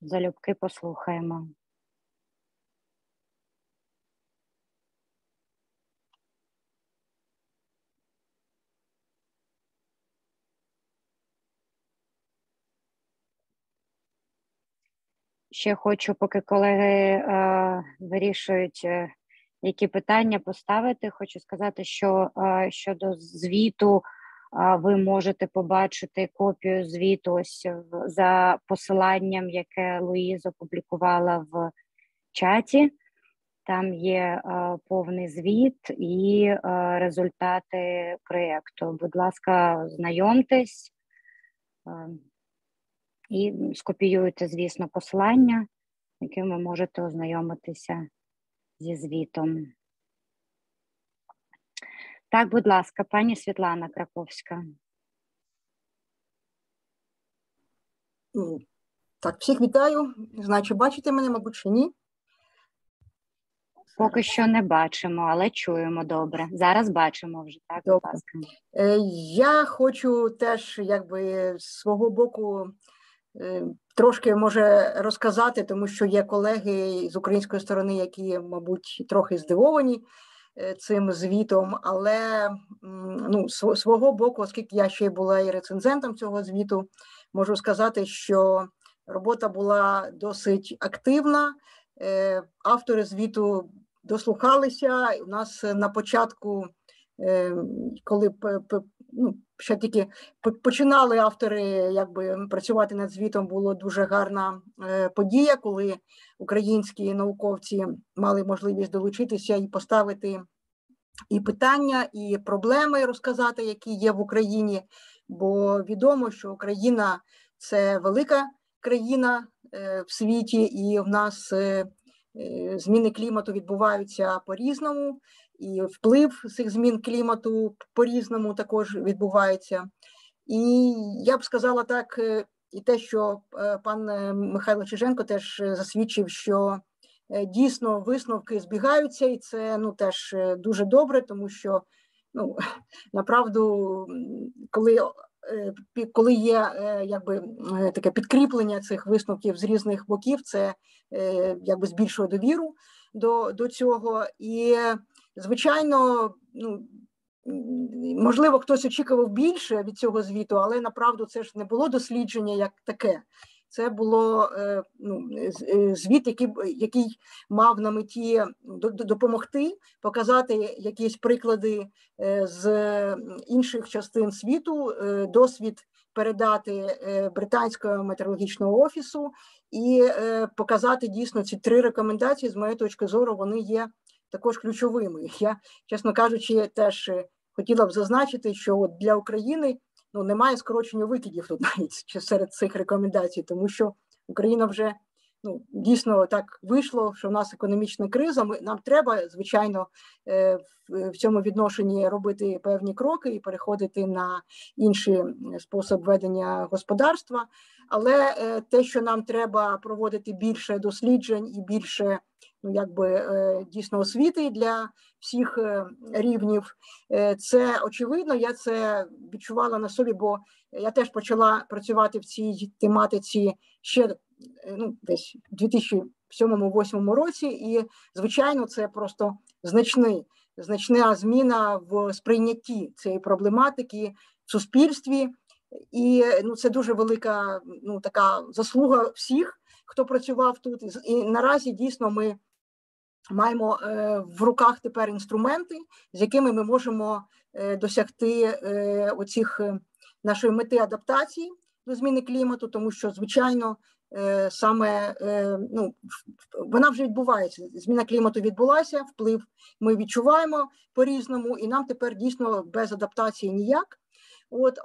Залюбки послухаємо. Ще хочу, поки колеги вирішують, які питання поставити, хочу сказати, що щодо звіту ви можете побачити копію звіту ось за посиланням, яке Луїза опублікувала в чаті. Там є повний звіт і результати проєкту. Будь ласка, знайомтесь. І скопіюєте, звісно, посилання, яким ви можете ознайомитися зі звітом. Так, будь ласка, пані Світлана Краковська. Так, всіх вітаю. Не знаю, чи бачите мене, мабуть, чи ні. Поки що не бачимо, але чуємо добре. Зараз бачимо вже, так, будь ласка. Я хочу теж, якби, з свого боку трошки, може, розказати, тому що є колеги з української сторони, які, мабуть, трохи здивовані цим звітом, але ну, свого боку, оскільки я ще була і рецензентом цього звіту, можу сказати, що робота була досить активна. Автори звіту дослухалися. У нас на початку, коли ще тільки починали автори якби працювати над звітом, була дуже гарна подія, коли українські науковці мали можливість долучитися і поставити і питання, і проблеми розказати, які є в Україні, бо відомо, що Україна – це велика країна в світі, і в нас зміни клімату відбуваються по-різному, і вплив цих змін клімату по-різному також відбувається. І я б сказала так, і те, що пан Мykhailo Chyzhenko теж засвідчив, що дійсно висновки збігаються, і це теж дуже добре, тому що направду, коли є якби таке підкріплення цих висновків з різних боків, це якби збільшує довіру до цього. І звичайно, можливо, хтось очікував більше від цього звіту, але направду це ж не було дослідження як таке. Це було звіт, який мав на меті допомогти, показати якісь приклади з інших частин світу, досвід передати Британського метеорологічного офісу і показати дійсно ці 3 рекомендації, з моєї точки зору, вони є також ключовими. Я, чесно кажучи, теж хотіла б зазначити, що для України немає скорочення викидів тут навіть серед цих рекомендацій, тому що Україна вже дійсно так вийшло, що в нас економічна криза. Нам треба, звичайно, в цьому відношенні робити певні кроки і переходити на інший спосіб ведення господарства. Але те, що нам треба проводити більше досліджень і більше дійсно освіти для всіх рівнів, це очевидно, я це відчувала на собі, бо я теж почала працювати в цій тематиці ще десь у 2007-2008 році, і, звичайно, це просто значна зміна в сприйнятті цієї проблематики в суспільстві, і це дуже велика така заслуга всіх, хто працював тут, і наразі дійсно ми маємо в руках тепер інструменти, з якими ми можемо досягти нашої мети адаптації до зміни клімату, тому що, звичайно, саме вона вже відбувається. Зміна клімату відбулася, вплив ми відчуваємо по-різному, і нам тепер дійсно без адаптації ніяк.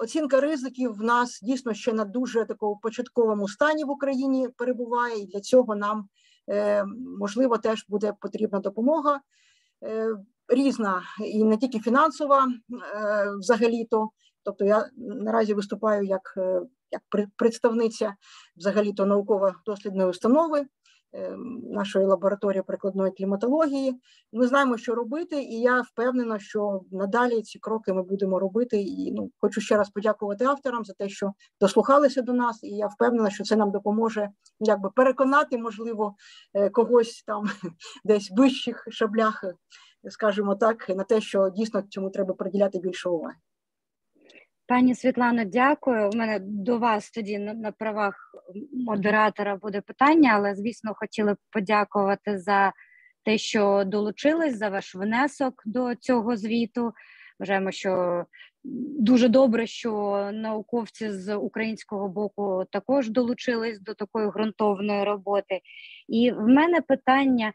Оцінка ризиків в нас дійсно ще на дуже такому початковому стані в Україні перебуває, і для цього нам можливо теж буде потрібна допомога різна, і не тільки фінансова взагалі-то. Тобто я наразі виступаю як представниця взагалі-то науково-дослідної установи нашої лабораторії прикладної кліматології. Ми знаємо, що робити, і я впевнена, що надалі ці кроки ми будемо робити. І хочу ще раз подякувати авторам за те, що дослухалися до нас, і я впевнена, що це нам допоможе переконати, можливо, когось там десь в вищих шаблях, скажімо так, на те, що дійсно цьому треба приділяти більше уваги. Пані Світлано, дякую. У мене до вас тоді на правах модератора буде питання, але, звісно, хотіла б подякувати за те, що долучились, за ваш внесок до цього звіту. Вважаємо, що дуже добре, що науковці з українського боку також долучились до такої ґрунтовної роботи. І в мене питання,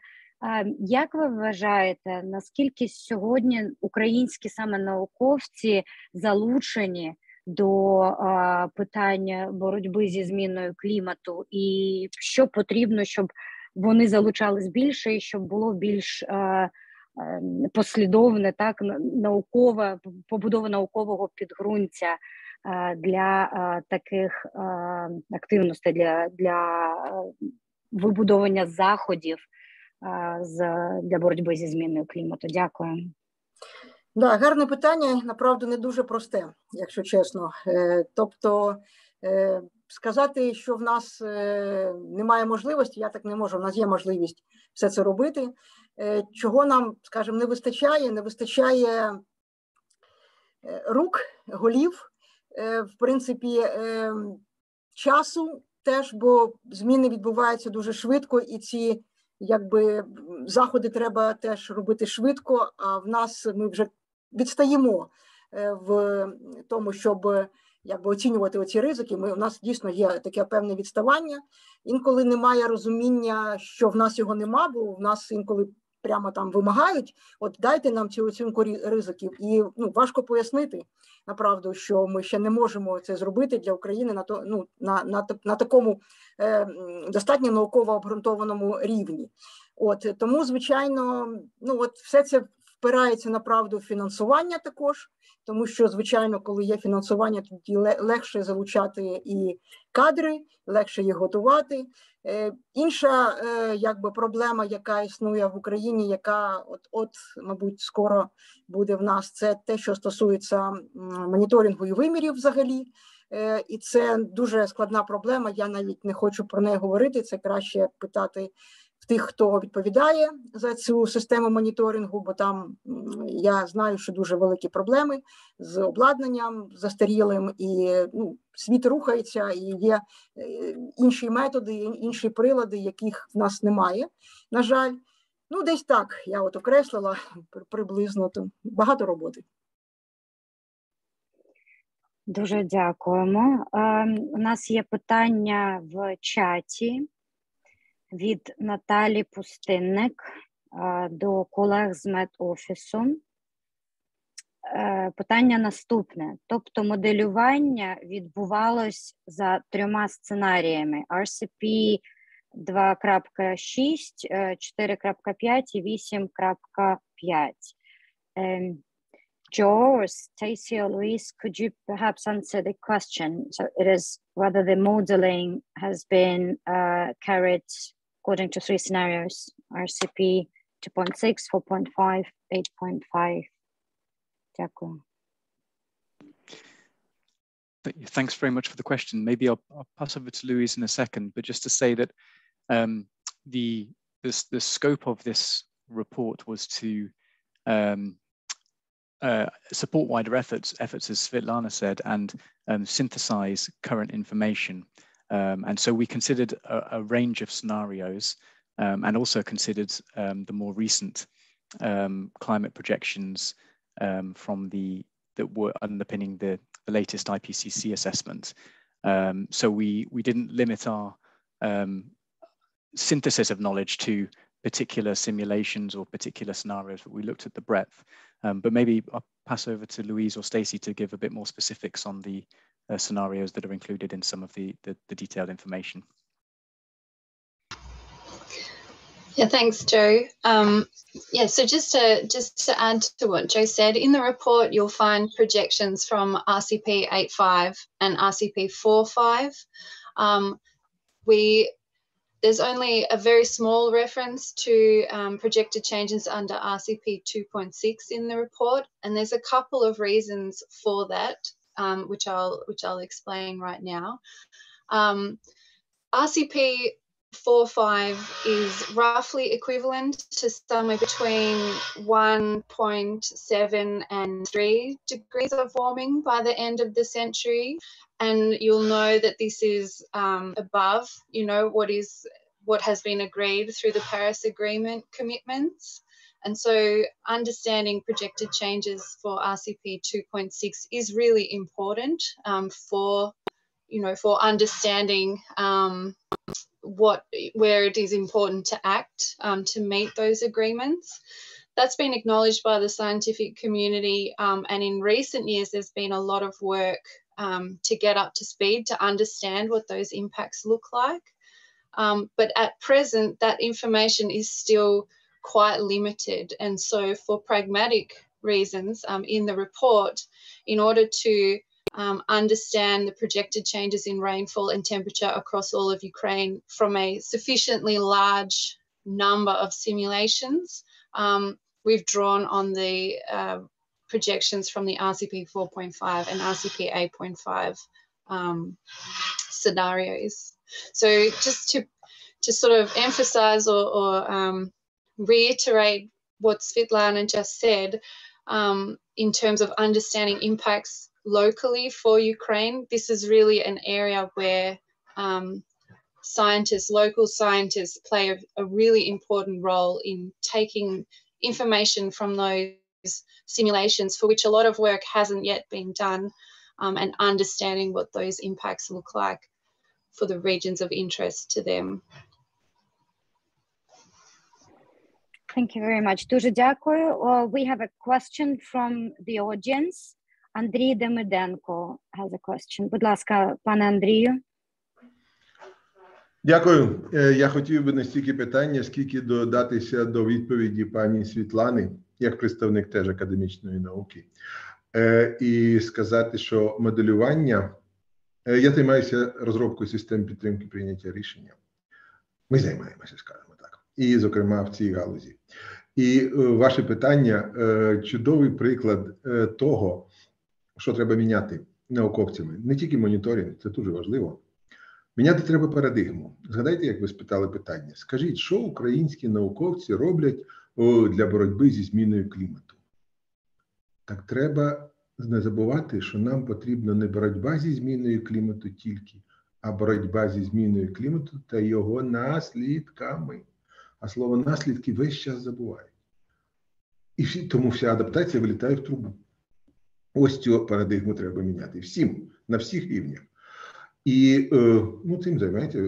як ви вважаєте, наскільки сьогодні українські саме науковці залучені до питання боротьби зі зміною клімату, і що потрібно, щоб вони залучались більше і щоб було більш послідовне, так, наукове, побудова наукового підґрунтя для таких активностей, для вибудовування заходів для боротьби зі зміною клімату? Дякую. Да, гарне питання, направду не дуже просте, якщо чесно. Тобто сказати, що в нас немає можливості, я так не можу, в нас є можливість все це робити. Чого нам, скажімо, не вистачає рук, голів, в принципі, часу теж, бо зміни відбуваються дуже швидко, і ці заходи треба теж робити швидко, а в нас ми вже відстаємо в тому, щоб оцінювати оці ризики. У нас дійсно є таке певне відставання. Інколи немає розуміння, що в нас його нема, бо в нас інколи прямо там вимагають, дайте нам цю оцінку ризиків. І важко пояснити, направду, що ми ще не можемо це зробити для України на такому достатньо науково обґрунтованому рівні. Тому, звичайно, все це впирається направду в фінансування також, тому що, звичайно, коли є фінансування, тоді легше залучати і кадри, легше їх готувати. Інша якби проблема, яка існує в Україні, яка мабуть, скоро буде в нас, це те, що стосується моніторингу і вимірів взагалі. І це дуже складна проблема, я навіть не хочу про неї говорити, це краще питати в тих, хто відповідає за цю систему моніторингу, бо там я знаю, що дуже великі проблеми з обладнанням застарілим, і світ рухається, і є інші методи, інші прилади, яких в нас немає, на жаль. Десь так, я окреслила приблизно, то багато роботи. Дуже дякуємо. У нас є питання в чаті від Наталі Пустинник до колег з медофісу. Питання наступне. Тобто моделювання відбувалось за 3 сценаріями RCP 2.6, 4.5 і 8.5. Joe or Stacey or Louise, could you perhaps answer the question? So it is whether the modeling has been carried according to 3 scenarios, RCP 2.6, 4.5, 8.5. Дякую. Thanks very much for the question. Maybe I'll pass over to Louise in a second, but just to say that the scope of this report was to support wider efforts, as Svetlana said, and synthesize current information. And so we considered a range of scenarios and also considered the more recent climate projections that were underpinning the latest IPCC assessment. So we didn't limit our synthesis of knowledge to particular simulations or particular scenarios, but we looked at the breadth. But maybe I'll pass over to Louise or Stacey to give a bit more specifics on the scenarios that are included in some of the detailed information. Yeah, thanks, Joe. So just to add to what Joe said, in the report you'll find projections from RCP 8.5 and RCP 4.5. There's only a very small reference to projected changes under RCP 2.6 in the report, and there's a couple of reasons for that, which I'll explain right now. RCP 4.5 is roughly equivalent to somewhere between 1.7 and 3 degrees of warming by the end of the century. And you'll know that this is above, what has been agreed through the Paris Agreement commitments. And so understanding projected changes for RCP 2.6 is really important for understanding where it is important to act to meet those agreements. That's been acknowledged by the scientific community, and in recent years there's been a lot of work to get up to speed to understand what those impacts look like. But at present, that information is still quite limited. And so for pragmatic reasons in the report, in order to understand the projected changes in rainfall and temperature across all of Ukraine from a sufficiently large number of simulations, we've drawn on the projections from the RCP 4.5 and RCP 8.5 scenarios. So just to sort of emphasize or reiterate what Svetlana just said, in terms of understanding impacts locally for Ukraine, this is really an area where local scientists play a really important role in taking information from those simulations for which a lot of work hasn't yet been done, and understanding what those impacts look like for the regions of interest to them. Thank you very much. Дуже дякую. We have a question from the audience. Андрій Демиденко has a question. Будь ласка, пане Андрію. Дякую. Я хотів би не стільки питання, скільки додатися до відповіді пані Світлани. як представник теж академічної науки, і сказати, що моделювання, я займаюся розробкою систем підтримки прийняття рішення. Ми займаємося, скажімо так, і, зокрема, в цій галузі. І ваше питання – чудовий приклад того, що треба міняти науковцями. Не тільки моніторинг, це дуже важливо. Міняти треба парадигму. Згадайте, як ви спитали питання. Скажіть, що українські науковці роблять для боротьби зі зміною клімату? Так треба не забувати, що нам потрібна не боротьба зі зміною клімату тільки, а боротьба зі зміною клімату та його наслідками. А слово наслідки весь час забувають. І тому вся адаптація вилітає в трубу. Ось цю парадигму треба міняти всім, на всіх рівнях. І цим займається,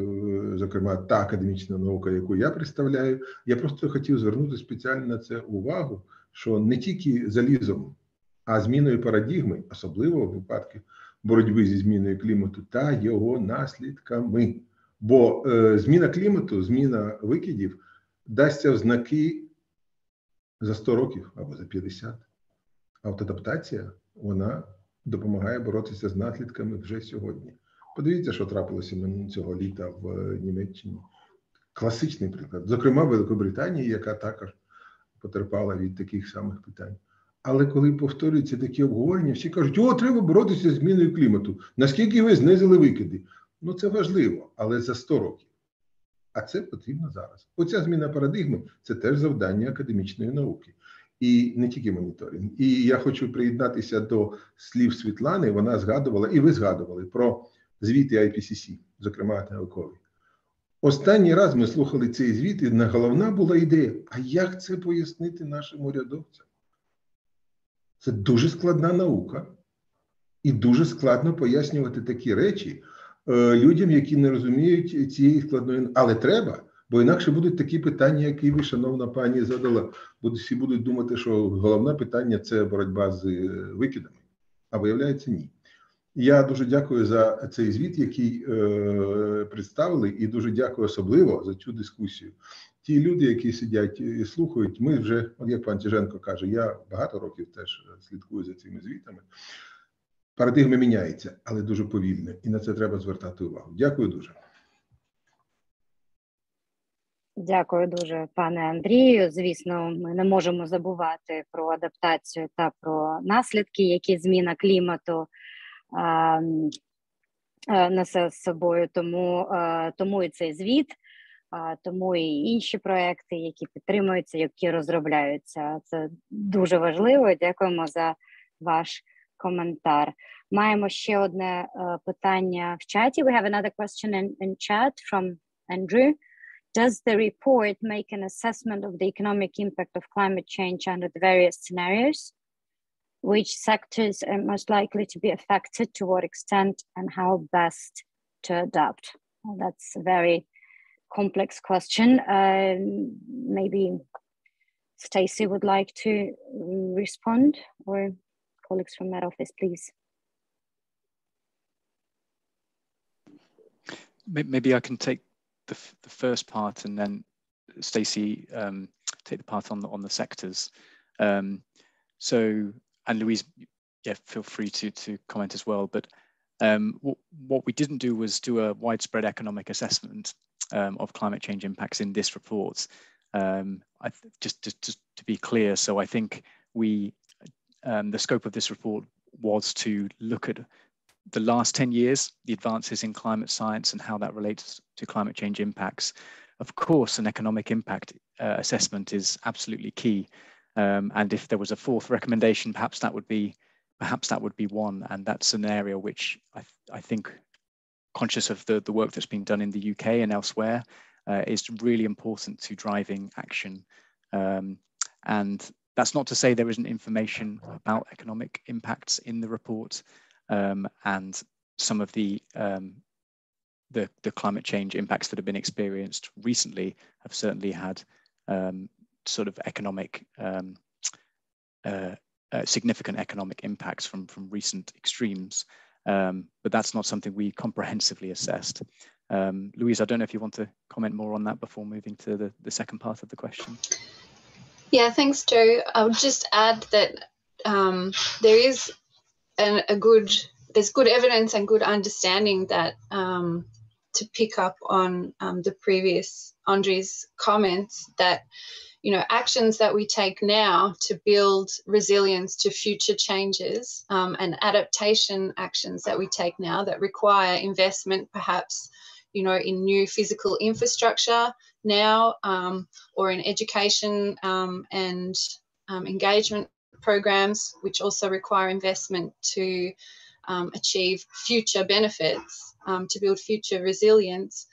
зокрема, та академічна наука, яку я представляю. Я просто хотів звернути спеціально на це увагу, що не тільки залізом, а зміною парадигми, особливо в випадку боротьби зі зміною клімату та його наслідками. Бо зміна клімату, зміна викидів дасться в знаки за 100 років або за 50. А от адаптація, вона допомагає боротися з наслідками вже сьогодні. Подивіться, що трапилося цього літа в Німеччині. Класичний приклад. Зокрема, в Великобританії, яка також потерпала від таких самих питань. Але коли повторюються такі обговорення, всі кажуть, треба боротися з зміною клімату. Наскільки ви знизили викиди? Це важливо, але за 100 років. А це потрібно зараз. Оця зміна парадигми – це теж завдання академічної науки. І не тільки моніторинг. І я хочу приєднатися до слів Світлани. Вона згадувала, і ви згадували, про звіти IPCC, зокрема наукові. Останній раз ми слухали цей звіт, і головна була ідея, а як це пояснити нашим урядовцям? Це дуже складна наука. І дуже складно пояснювати такі речі людям, які не розуміють цієї складної. Але треба, бо інакше будуть такі питання, які ви, шановна пані, задала. Всі будуть думати, що головне питання – це боротьба з викидами. А виявляється, ні. Я дуже дякую за цей звіт, який представили, і дуже дякую особливо за цю дискусію. Ті люди, які сидять і слухають, ми вже, як пан Chyzhenko каже, я багато років теж слідкую за цими звітами. Парадигма міняється, але дуже повільно, і на це треба звертати увагу. Дякую дуже. Дякую дуже, пане Андрію. Звісно, ми не можемо забувати про адаптацію та про наслідки, які зміна клімату несе з собою. Тому і цей звіт, тому і інші проекти, які підтримуються, які розробляються. Це дуже важливо. Дякуємо за ваш коментар. Маємо ще одне питання в чаті. We have another question in chat from Andrew. Does the report make an assessment of the economic impact of climate change under the various scenarios? Which sectors are most likely to be affected, to what extent, and how best to adapt? Well, that's a very complex question. Maybe Stacey would like to respond, or colleagues from that office, please. Maybe I can take the first part, and then Stacey take the part on the sectors. And Louise, feel free to comment as well. But what we didn't do was do a widespread economic assessment of climate change impacts in this report. Just to be clear, so I think the scope of this report was to look at the last 10 years, the advances in climate science and how that relates to climate change impacts. Of course, an economic impact assessment is absolutely key. And if there was a fourth recommendation, perhaps that would be one. And that's an area which I think, conscious of the work that's been done in the UK and elsewhere, is really important to driving action. And that's not to say there isn't information about economic impacts in the report. And some of the climate change impacts that have been experienced recently have certainly had sort of economic, significant economic impacts from recent extremes. But that's not something we comprehensively assessed. Louise, I don't know if you want to comment more on that before moving to the second part of the question. Yeah, thanks, Joe. I would just add that there is there's good evidence and good understanding that to pick up on the previous Andri's comments, that actions that we take now to build resilience to future changes and adaptation actions that we take now that require investment, perhaps in new physical infrastructure now, or in education and engagement programs, which also require investment to achieve future benefits, to build future resilience,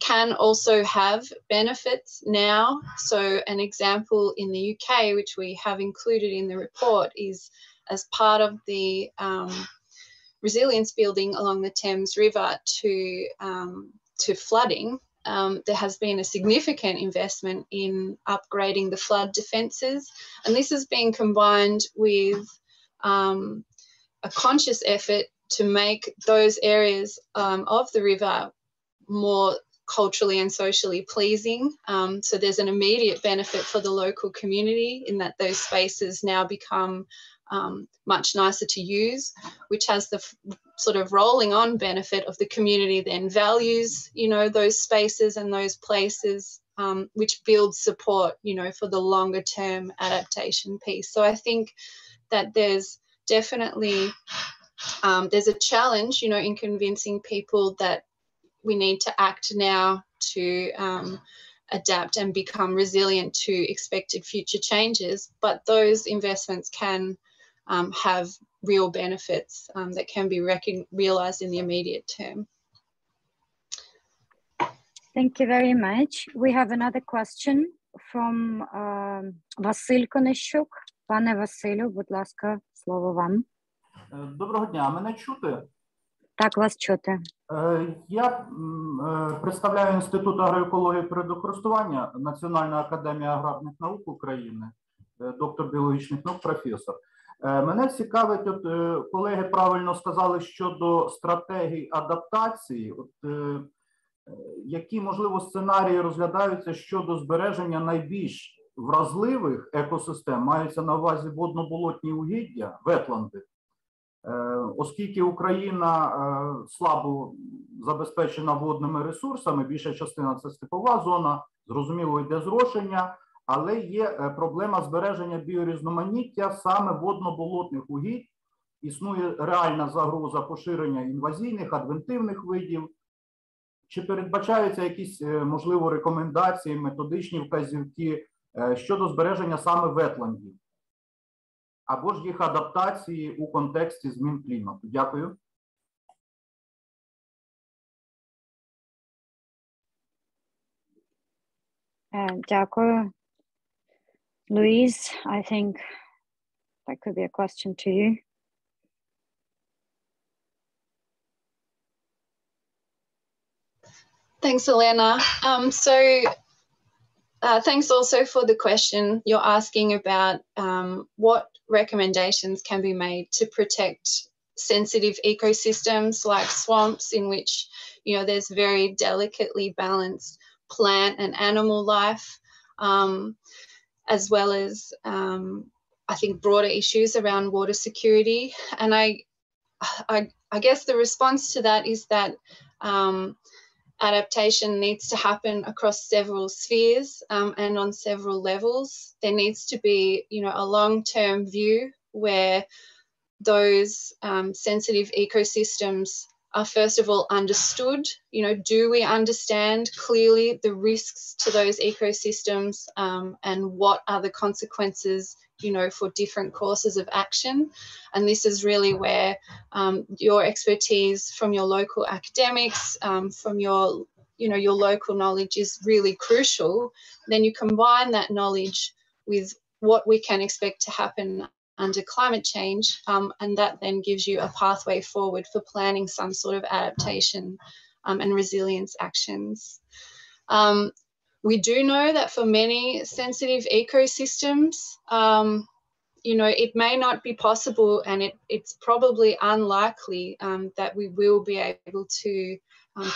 can also have benefits now. So an example in the UK, which we have included in the report, is as part of the resilience building along the Thames River to flooding, there has been a significant investment in upgrading the flood defences, and this has been combined with a conscious effort to make those areas of the river more culturally and socially pleasing. So there's an immediate benefit for the local community in that those spaces now become much nicer to use, which has the sort of rolling on benefit of the community then values, those spaces and those places, which builds support, for the longer term adaptation piece. So I think that there's definitely, there's a challenge, in convincing people that we need to act now to adapt and become resilient to expected future changes, but those investments can have real benefits that can be realised in the immediate term. Thank you very much. We have another question from Василь Конищук. Пане Василю, будь ласка, слово вам. Доброго дня, мене чути? Так, вас чути. Я представляю Інститут агроекології і природокористування, Національна академія аграрних наук України, доктор біологічних наук, професор. Мене цікавить, колеги правильно сказали щодо стратегій адаптації, які, можливо, сценарії розглядаються щодо збереження найбільш вразливих екосистем, мається на увазі водно-болотні угіддя, ветланди, оскільки Україна слабо забезпечена водними ресурсами, більша частина – це степова зона, зрозуміло, йде зрошення, але є проблема збереження біорізноманіття саме водно-болотних угідь, існує реальна загроза поширення інвазійних, адвентивних видів. Чи передбачаються якісь, можливо, рекомендації, методичні вказівки щодо збереження саме ветландів? Або ж їх адаптації у контексті змін клімату? Дякую. Дякую. Louise, I think that could be a question to you. Thanks, Elena. Thanks also for the question. You're asking about what recommendations can be made to protect sensitive ecosystems like swamps, in which there's very delicately balanced plant and animal life, as well as I think broader issues around water security. And I guess the response to that is that adaptation needs to happen across several spheres and on several levels. There needs to be, a long-term view where those sensitive ecosystems are first of all understood. Do we understand clearly the risks to those ecosystems and what are the consequences, for different courses of action? And this is really where your expertise from your local academics, from your local knowledge is really crucial. Then you combine that knowledge with what we can expect to happen under climate change, and that then gives you a pathway forward for planning some sort of adaptation and resilience actions. We do know that for many sensitive ecosystems, it may not be possible, and it's probably unlikely that we will be able to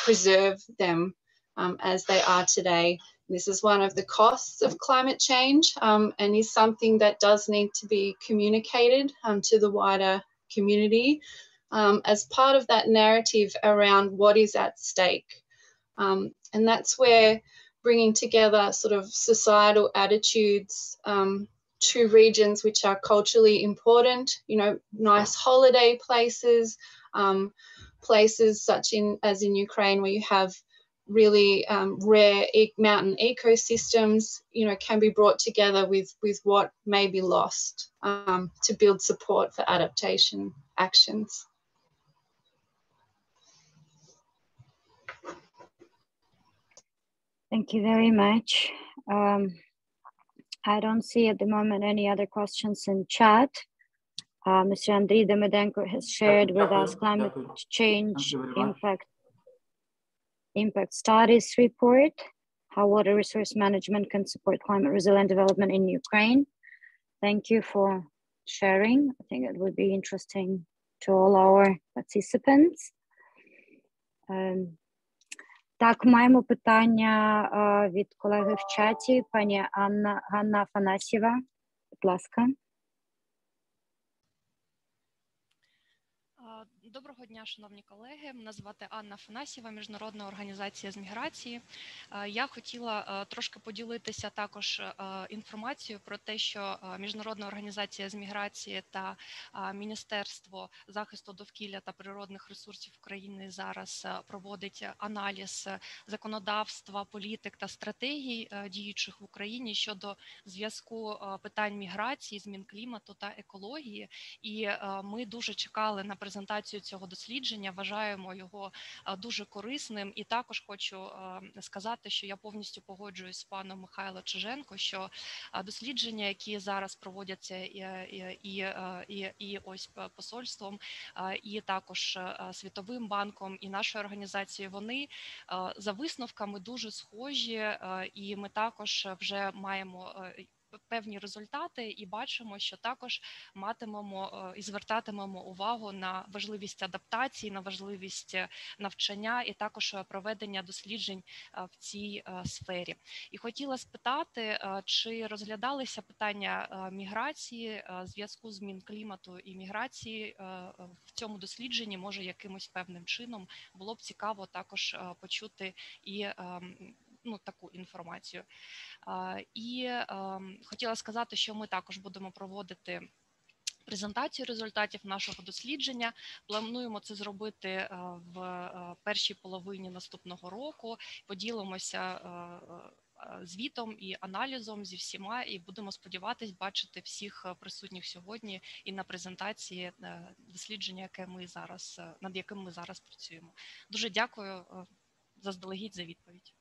preserve them as they are today. This is one of the costs of climate change and is something that does need to be communicated to the wider community as part of that narrative around what is at stake. And that's where bringing together sort of societal attitudes to regions which are culturally important, you know, nice holiday places, places such as in Ukraine where you have really rare mountain ecosystems, you know, can be brought together with what may be lost to build support for adaptation actions. Thank you very much. I don't see at the moment any other questions in chat. Mr. Andriy Damedenko has shared with us climate change impact studies report, how water resource management can support climate resilient development in Ukraine. Thank you for sharing. I think it would be interesting to all our participants. Так, маємо питання від колеги в чаті, пані Ганна Афанасьєва, будь ласка. Доброго дня, шановні колеги. Мене звати Анна Афанасьєва, Міжнародна організація з міграції. Я хотіла трошки поділитися також інформацією про те, що Міжнародна організація з міграції та Міністерство захисту довкілля та природних ресурсів України зараз проводить аналіз законодавства, політик та стратегій діючих в Україні щодо зв'язку питань міграції, змін клімату та екології. І ми дуже чекали на презентацію цього дослідження, вважаємо його дуже корисним. І також хочу сказати, що я повністю погоджуюсь з паном Мykhailo Chyzhenko, що дослідження, які зараз проводяться і ось посольством, і також Світовим банком, і нашою організацією, вони за висновками дуже схожі, і ми також вже маємо певні результати і бачимо, що також матимемо і звертатимемо увагу на важливість адаптації, на важливість навчання і також проведення досліджень в цій сфері. І хотіла спитати, чи розглядалися питання міграції, зв'язку змін клімату і міграції в цьому дослідженні, може якимось певним чином. Було б цікаво також почути і таку інформацію. І хотіла сказати, що ми також будемо проводити презентацію результатів нашого дослідження. Плануємо це зробити в першій половині наступного року. Поділимося звітом і аналізом зі всіма, і будемо сподіватись бачити всіх присутніх сьогодні і на презентації дослідження, над яким ми зараз працюємо. Дуже дякую заздалегідь за відповідь.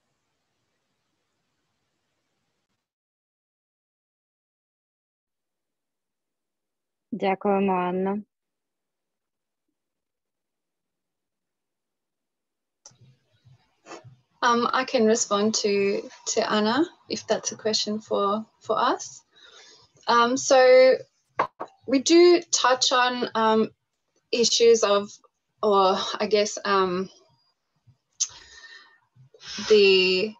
Дякуємо, Анна. I can respond to Anna if that's a question for us. So we do touch on issues of, or I guess the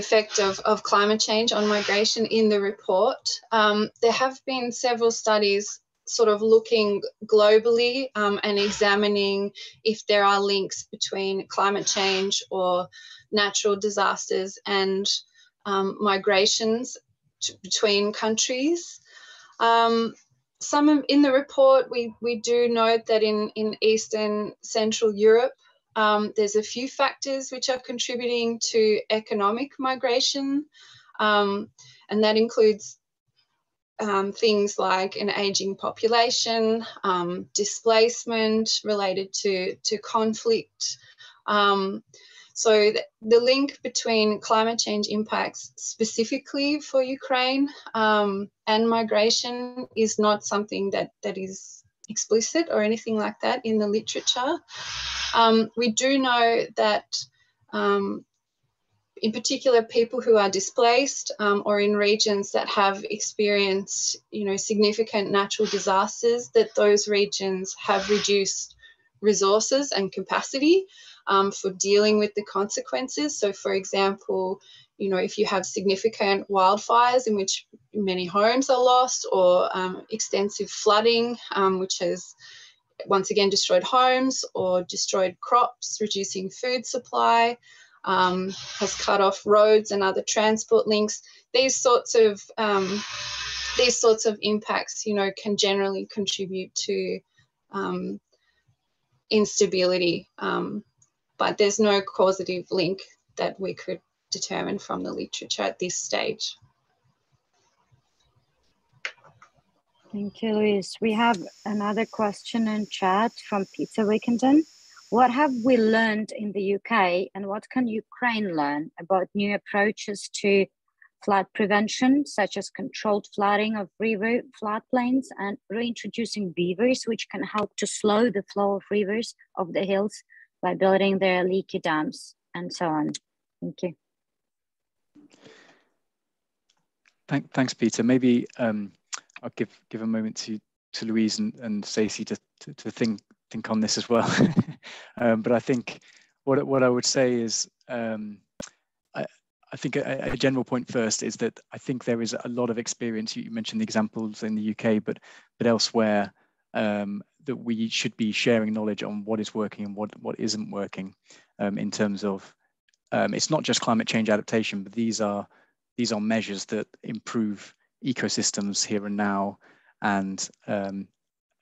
effect of climate change on migration in the report. There have been several studies sort of looking globally and examining if there are links between climate change or natural disasters and migrations between countries. In the report, we do note that in Eastern Central Europe, there's a few factors which are contributing to economic migration, and that includes things like an aging population, displacement related to conflict. So the link between climate change impacts specifically for Ukraine and migration is not something that is explicit or anything like that in the literature. We do know that in particular people who are displaced or in regions that have experienced significant natural disasters, that those regions have reduced resources and capacity for dealing with the consequences. So for example, you know, if you have significant wildfires in which many homes are lost, or extensive flooding, which has once again destroyed homes or destroyed crops, reducing food supply, has cut off roads and other transport links. These sorts of impacts, you know, can generally contribute to instability, but there's no causative link that we could determine from the literature at this stage. Thank you, Louise. We have another question in chat from Peter Wickenden. What have we learned in the UK, and what can Ukraine learn about new approaches to flood prevention, such as controlled flooding of river floodplains and reintroducing beavers, which can help to slow the flow of rivers of the hills by building their leaky dams, and so on? Thank you. Thanks, Peter. Maybe I'll give a moment to Louise and Stacey to think on this as well. But I think what I would say is, I think a general point first is that I think there is a lot of experience. You mentioned the examples in the UK, but elsewhere, that we should be sharing knowledge on what is working and what isn't working, in terms of, it's not just climate change adaptation, but these are measures that improve ecosystems here and now, and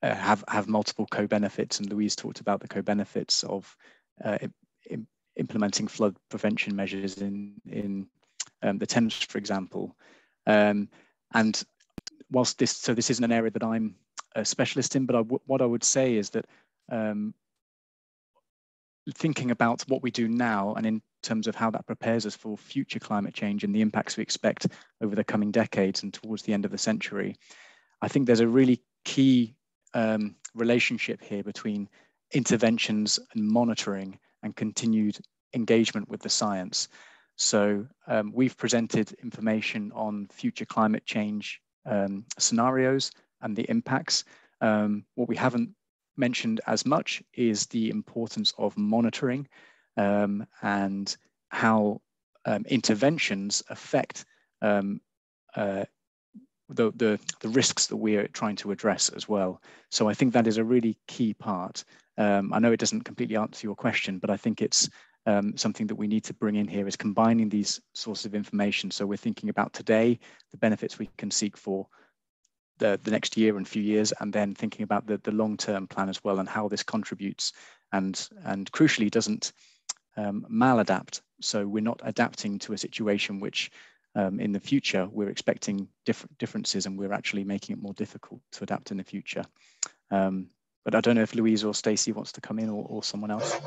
have multiple co-benefits. And Louise talked about the co-benefits of implementing flood prevention measures in the Thames, for example. And whilst this isn't an area that I'm a specialist in, but what I would say is that thinking about what we do now, and in terms of how that prepares us for future climate change and the impacts we expect over the coming decades and towards the end of the century, I think there's a really key relationship here between interventions and monitoring and continued engagement with the science. So we've presented information on future climate change scenarios and the impacts. What we haven't mentioned as much is the importance of monitoring and how interventions affect the risks that we're trying to address as well. So I think that is a really key part. I know it doesn't completely answer your question, but I think it's something that we need to bring in here, is combining these sources of information. So we're thinking about today, the benefits we can seek for the next year and few years, and then thinking about the long-term plan as well, and how this contributes and crucially doesn't maladapt. So we're not adapting to a situation which in the future we're expecting differences, and we're actually making it more difficult to adapt in the future. But I don't know if Louise or Stacey wants to come in, or someone else.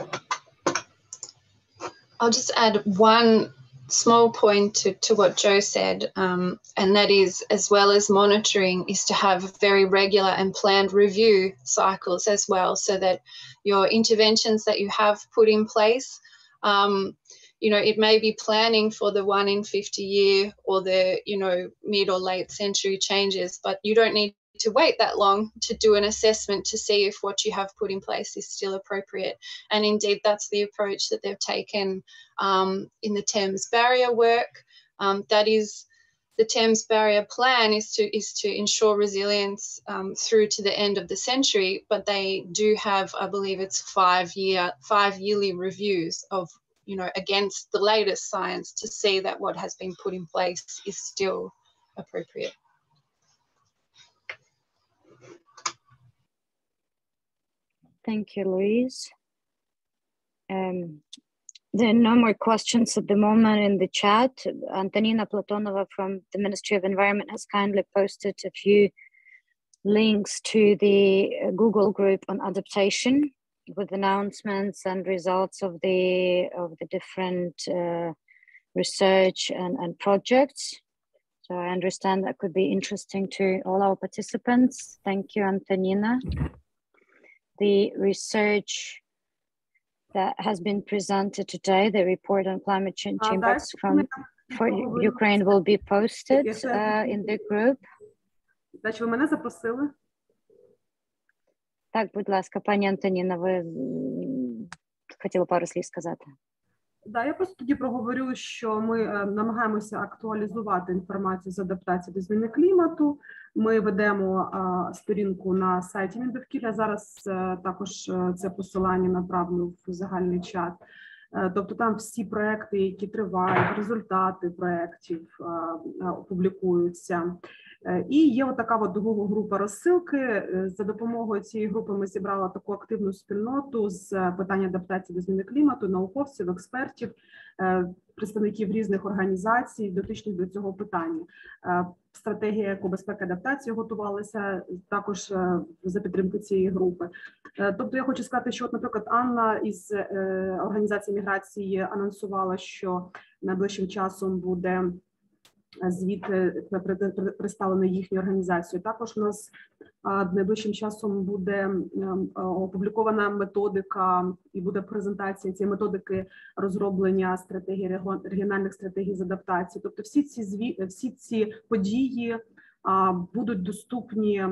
I'll just add one small point to what Joe said, and that is, as well as monitoring, is to have very regular and planned review cycles as well, so that your interventions that you have put in place, you know, it may be planning for the 1 in 50 year or the, you know, mid or late century changes, but you don't need to wait that long to do an assessment to see if what you have put in place is still appropriate. And indeed, that's the approach that they've taken in the Thames Barrier work. That is, the Thames Barrier plan is to ensure resilience through to the end of the century, but they do have, I believe it's 5 yearly reviews of, you know, against the latest science, to see that what has been put in place is still appropriate. Thank you, Louise. There are no more questions at the moment in the chat. Antonina Platonova from the Ministry of Environment has kindly posted a few links to the Google group on adaptation, with announcements and results of the different research and projects. So I understand that could be interesting to all our participants. Thank you, Antonina. The research that has been presented today, the report on climate change impacts for Ukraine, will be posted in the group. Так, будь ласка, пані Антоніна, ви хотіла пару слів сказати. Да, я просто тоді проговорю, що ми намагаємося актуалізувати інформацію з адаптації до зміни клімату. Ми ведемо сторінку на сайті Міндовкілля. Зараз також це посилання направлю в загальний чат. Тобто там всі проекти, які тривають, результати проєктів публікуються. І є така Google група розсилки. За допомогою цієї групи ми зібрали таку активну спільноту з питань адаптації до зміни клімату, науковців, експертів, представників різних організацій, дотичних до цього питання. Стратегія екобезпеки адаптації готувалася також за підтримки цієї групи. Тобто я хочу сказати, що, наприклад, Анна із організації міграції анонсувала, що найближчим часом буде звіт представлений їхньою організацією. Також у нас найближчим часом буде опублікована методика і буде презентація цієї методики розроблення стратегії, регіональних стратегій з адаптації. Тобто всі ці події будуть доступні,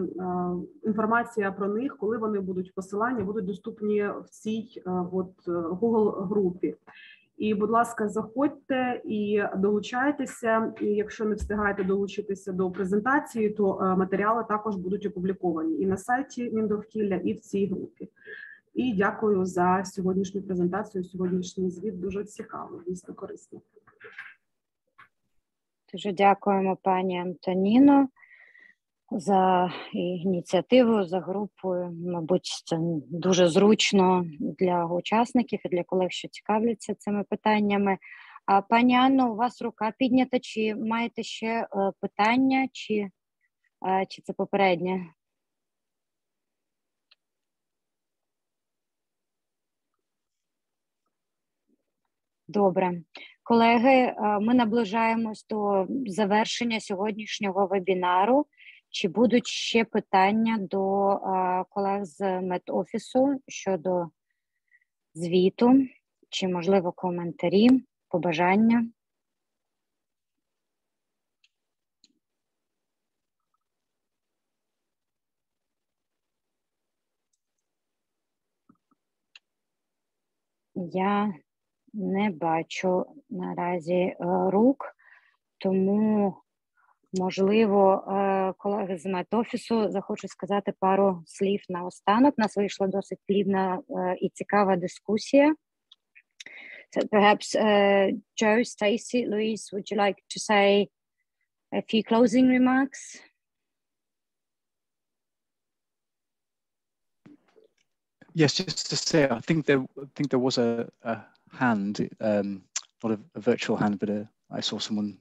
інформація про них, коли вони будуть посилання, будуть доступні в цій Google-групі. І, будь ласка, заходьте і долучайтеся. І якщо не встигаєте долучитися до презентації, то матеріали також будуть опубліковані і на сайті Міндовкілля, і в цій групі. І дякую за сьогоднішню презентацію, сьогоднішній звіт. Дуже цікаво, дійсно корисно. Дуже дякуємо, пані Антоніно, за ініціативу, за групу. Мабуть, це дуже зручно для учасників і для колег, що цікавляться цими питаннями. А пані Анно, у вас рука піднята, чи маєте ще питання, чи це попереднє? Добре. Колеги, ми наближаємось до завершення сьогоднішнього вебінару. Чи будуть ще питання до колег з медофісу щодо звіту, чи, можливо, коментарі, побажання? Я не бачу наразі рук, тому, можливо, колеги з медофісу захочуть сказати пару слів наостанок. У нас вийшла досить плідна і цікава дискусія. So perhaps Joe, Stacey, Louise, would you like to say a few closing remarks? Yes, just to say, I think there was a hand, not a virtual hand, but I saw someone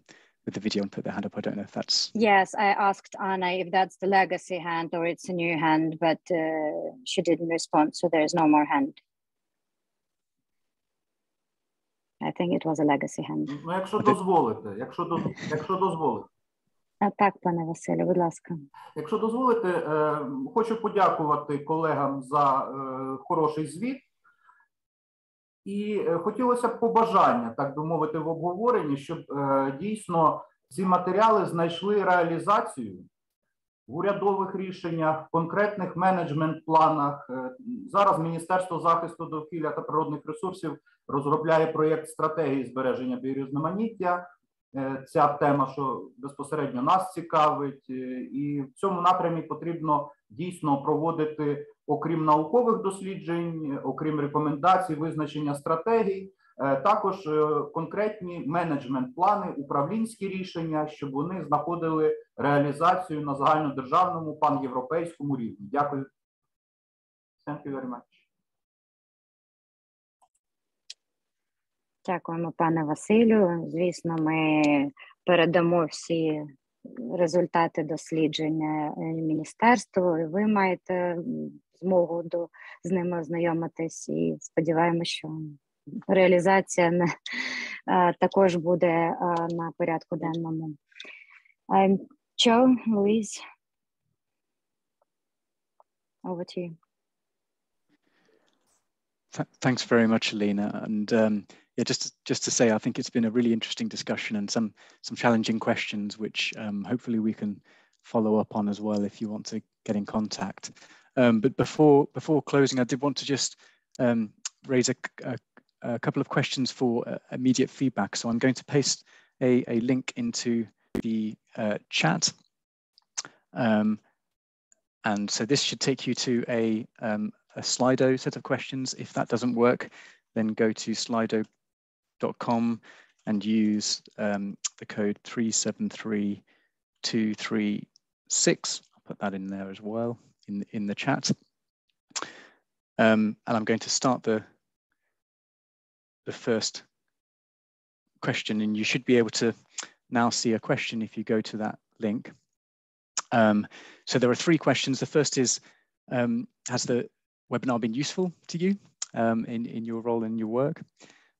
with the video and put their hand up. I don't know if that's... Yes, I asked Anna if that's the legacy hand or it's a new hand, but she didn't respond, so there is no more hand. I think it was a legacy hand. Ну, якщо дозволите, якщо дозволите. Так, пане Василю, будь ласка. Якщо дозволите, хочу подякувати колегам за хороший звіт. І хотілося б побажання, так би мовити, в обговоренні, щоб дійсно ці матеріали знайшли реалізацію в урядових рішеннях, конкретних менеджмент-планах. Зараз Міністерство захисту довкілля та природних ресурсів розробляє проєкт стратегії збереження біорізноманіття. Ця тема, що безпосередньо нас цікавить, і в цьому напрямі потрібно дійсно проводити, окрім наукових досліджень, окрім рекомендацій, визначення стратегій, також конкретні менеджмент-плани, управлінські рішення, щоб вони знаходили реалізацію на загальнодержавному, панєвропейському рівні. Дякую. Thank you very much. Дякуємо, пане Василю. Звісно, ми передамо всі результати дослідження міністерству, і ви маєте змогу з ними ознайомитись, і сподіваємося, що реалізація також буде на порядку денному. Joe, Louise, over to you. Thanks very much, Elena. And yeah, just to say, I think it's been a really interesting discussion and some challenging questions, which hopefully we can follow up on as well if you want to get in contact. But before closing, I did want to just raise a couple of questions for immediate feedback. So I'm going to paste a link into the chat. And so this should take you to a Slido set of questions. If that doesn't work, then go to slido.com and use the code 373236. I'll put that in there as well in the chat. And I'm going to start the first question, and you should be able to now see a question if you go to that link. So there are 3 questions. The first is, has the webinar been useful to you in your role in your work?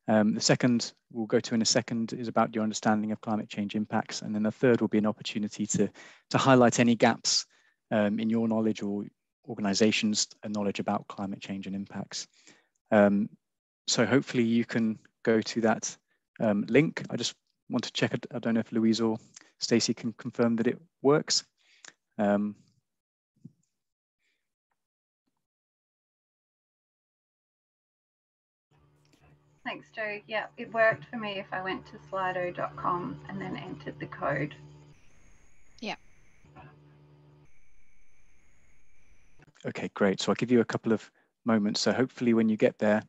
The second we'll go to in a second is about your understanding of climate change impacts. And then the third will be an opportunity to highlight any gaps in your knowledge or organizations' knowledge about climate change and impacts. So hopefully you can go to that link. I just want to check, I don't know if Louise or Stacey can confirm that it works. Thanks, Joe. Yeah, it worked for me if I went to slido.com and then entered the code. Yeah. Okay, great. So I'll give you a couple of moments. So hopefully when you get there,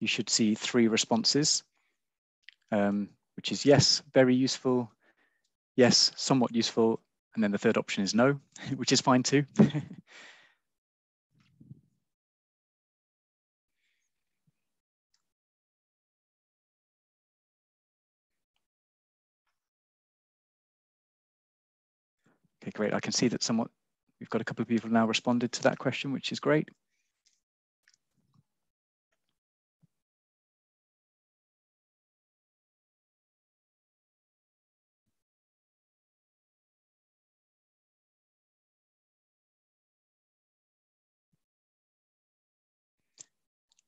you should see 3 responses, which is yes, very useful, yes, somewhat useful, and then the third option is no, which is fine too. Okay, great. I can see that we've got a couple of people now responded to that question, which is great.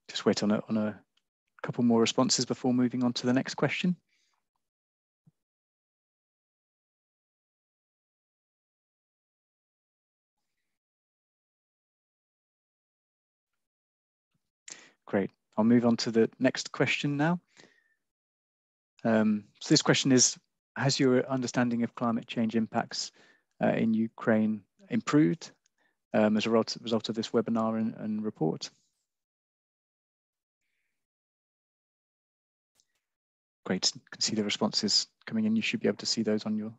Just wait on a couple more responses before moving on to the next question. Great. I'll move on to the next question now. So this question is, has your understanding of climate change impacts in Ukraine improved as a result of this webinar and report? Great, you can see the responses coming in. You should be able to see those on your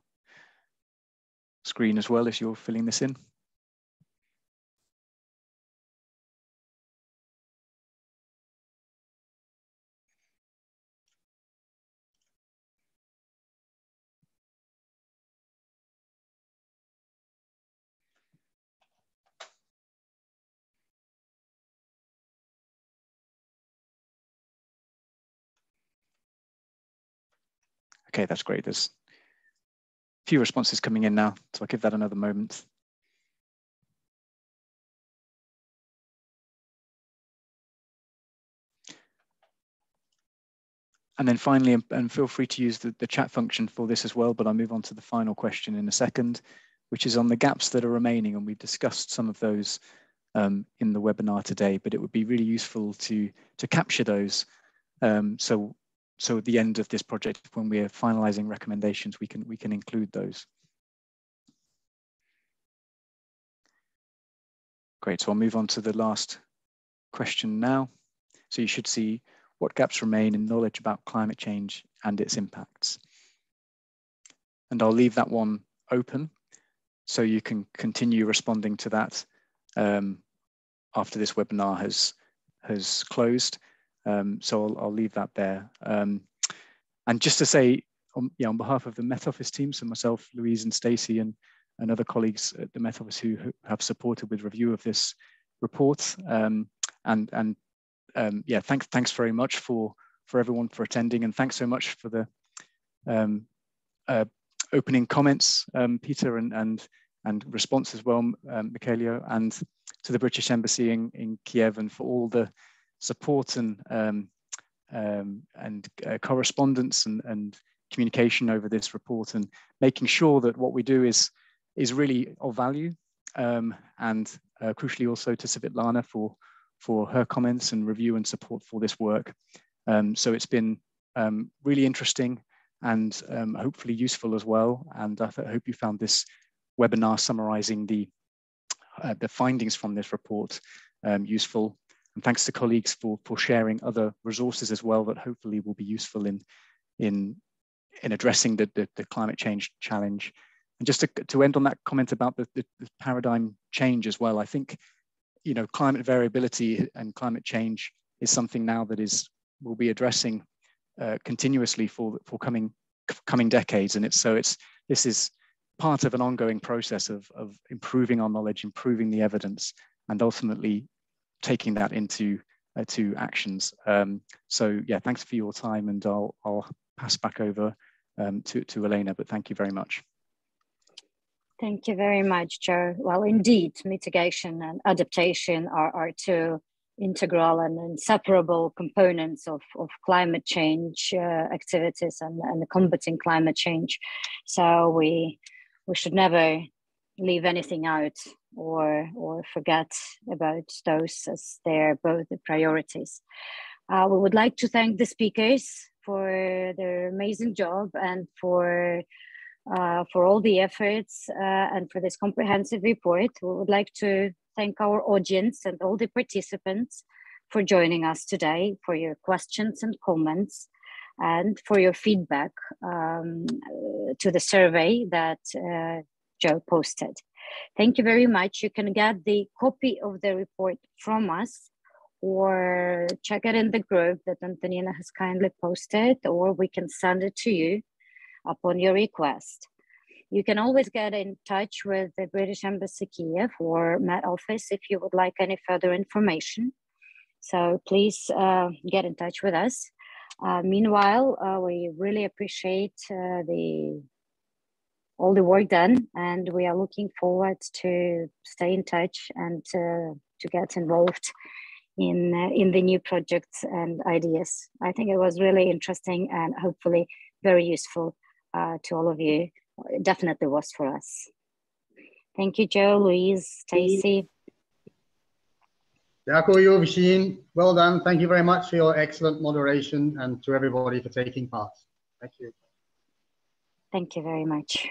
screen as well as you're filling this in. Okay, that's great. There's a few responses coming in now, so I'll give that another moment. And then finally, and feel free to use the chat function for this as well, but I'll move on to the final question in a second, which is on the gaps that are remaining. And we've discussed some of those in the webinar today, but it would be really useful to capture those. So at the end of this project, when we're finalizing recommendations, we can include those. Great, so I'll move on to the last question now. So you should see what gaps remain in knowledge about climate change and its impacts. And I'll leave that one open so you can continue responding to that after this webinar has closed. So I'll leave that there. And just to say, on behalf of the Met Office team, so myself, Louise and Stacey and other colleagues at the Met Office who have supported with review of this report, yeah, thanks very much for everyone for attending, and thanks so much for the opening comments, Peter, and response as well, Mykhailo, and to the British Embassy in Kiev, and for all the support and correspondence and communication over this report, and making sure that what we do is really of value, and crucially also to Svitlana for for her comments and review and support for this work. So it's been really interesting and hopefully useful as well. And I hope you found this webinar summarizing the findings from this report useful. And thanks to colleagues for sharing other resources as well that hopefully will be useful in addressing the climate change challenge. And just to end on that comment about the paradigm change as well, I think, you know, climate variability and climate change is something now that we'll be addressing continuously for coming decades. And this is part of an ongoing process of improving our knowledge, improving the evidence, and ultimately taking that into actions. So yeah, thanks for your time, and I'll pass back over to Elena, but thank you very much. Thank you very much, Joe. Well, indeed, mitigation and adaptation are two integral and inseparable components of climate change activities and combating climate change. So we should never leave anything out or forget about those, as they're both the priorities. We would like to thank the speakers for their amazing job and for all the efforts and for this comprehensive report. We would like to thank our audience and all the participants for joining us today, for your questions and comments, and for your feedback to the survey that Joe posted. Thank you very much. You can get the copy of the report from us, or check it in the group that Antonina has kindly posted, or we can send it to you upon your request. You can always get in touch with the British Embassy Kyiv or Met Office if you would like any further information. So please get in touch with us. Meanwhile, we really appreciate all the work done, and we are looking forward to stay in touch and to get involved in the new projects and ideas. I think it was really interesting and hopefully very useful to all of you. It definitely was for us. Thank you, Joe, Louise, Stacey. Well done. Thank you very much for your excellent moderation, and to everybody for taking part. Thank you. Thank you very much.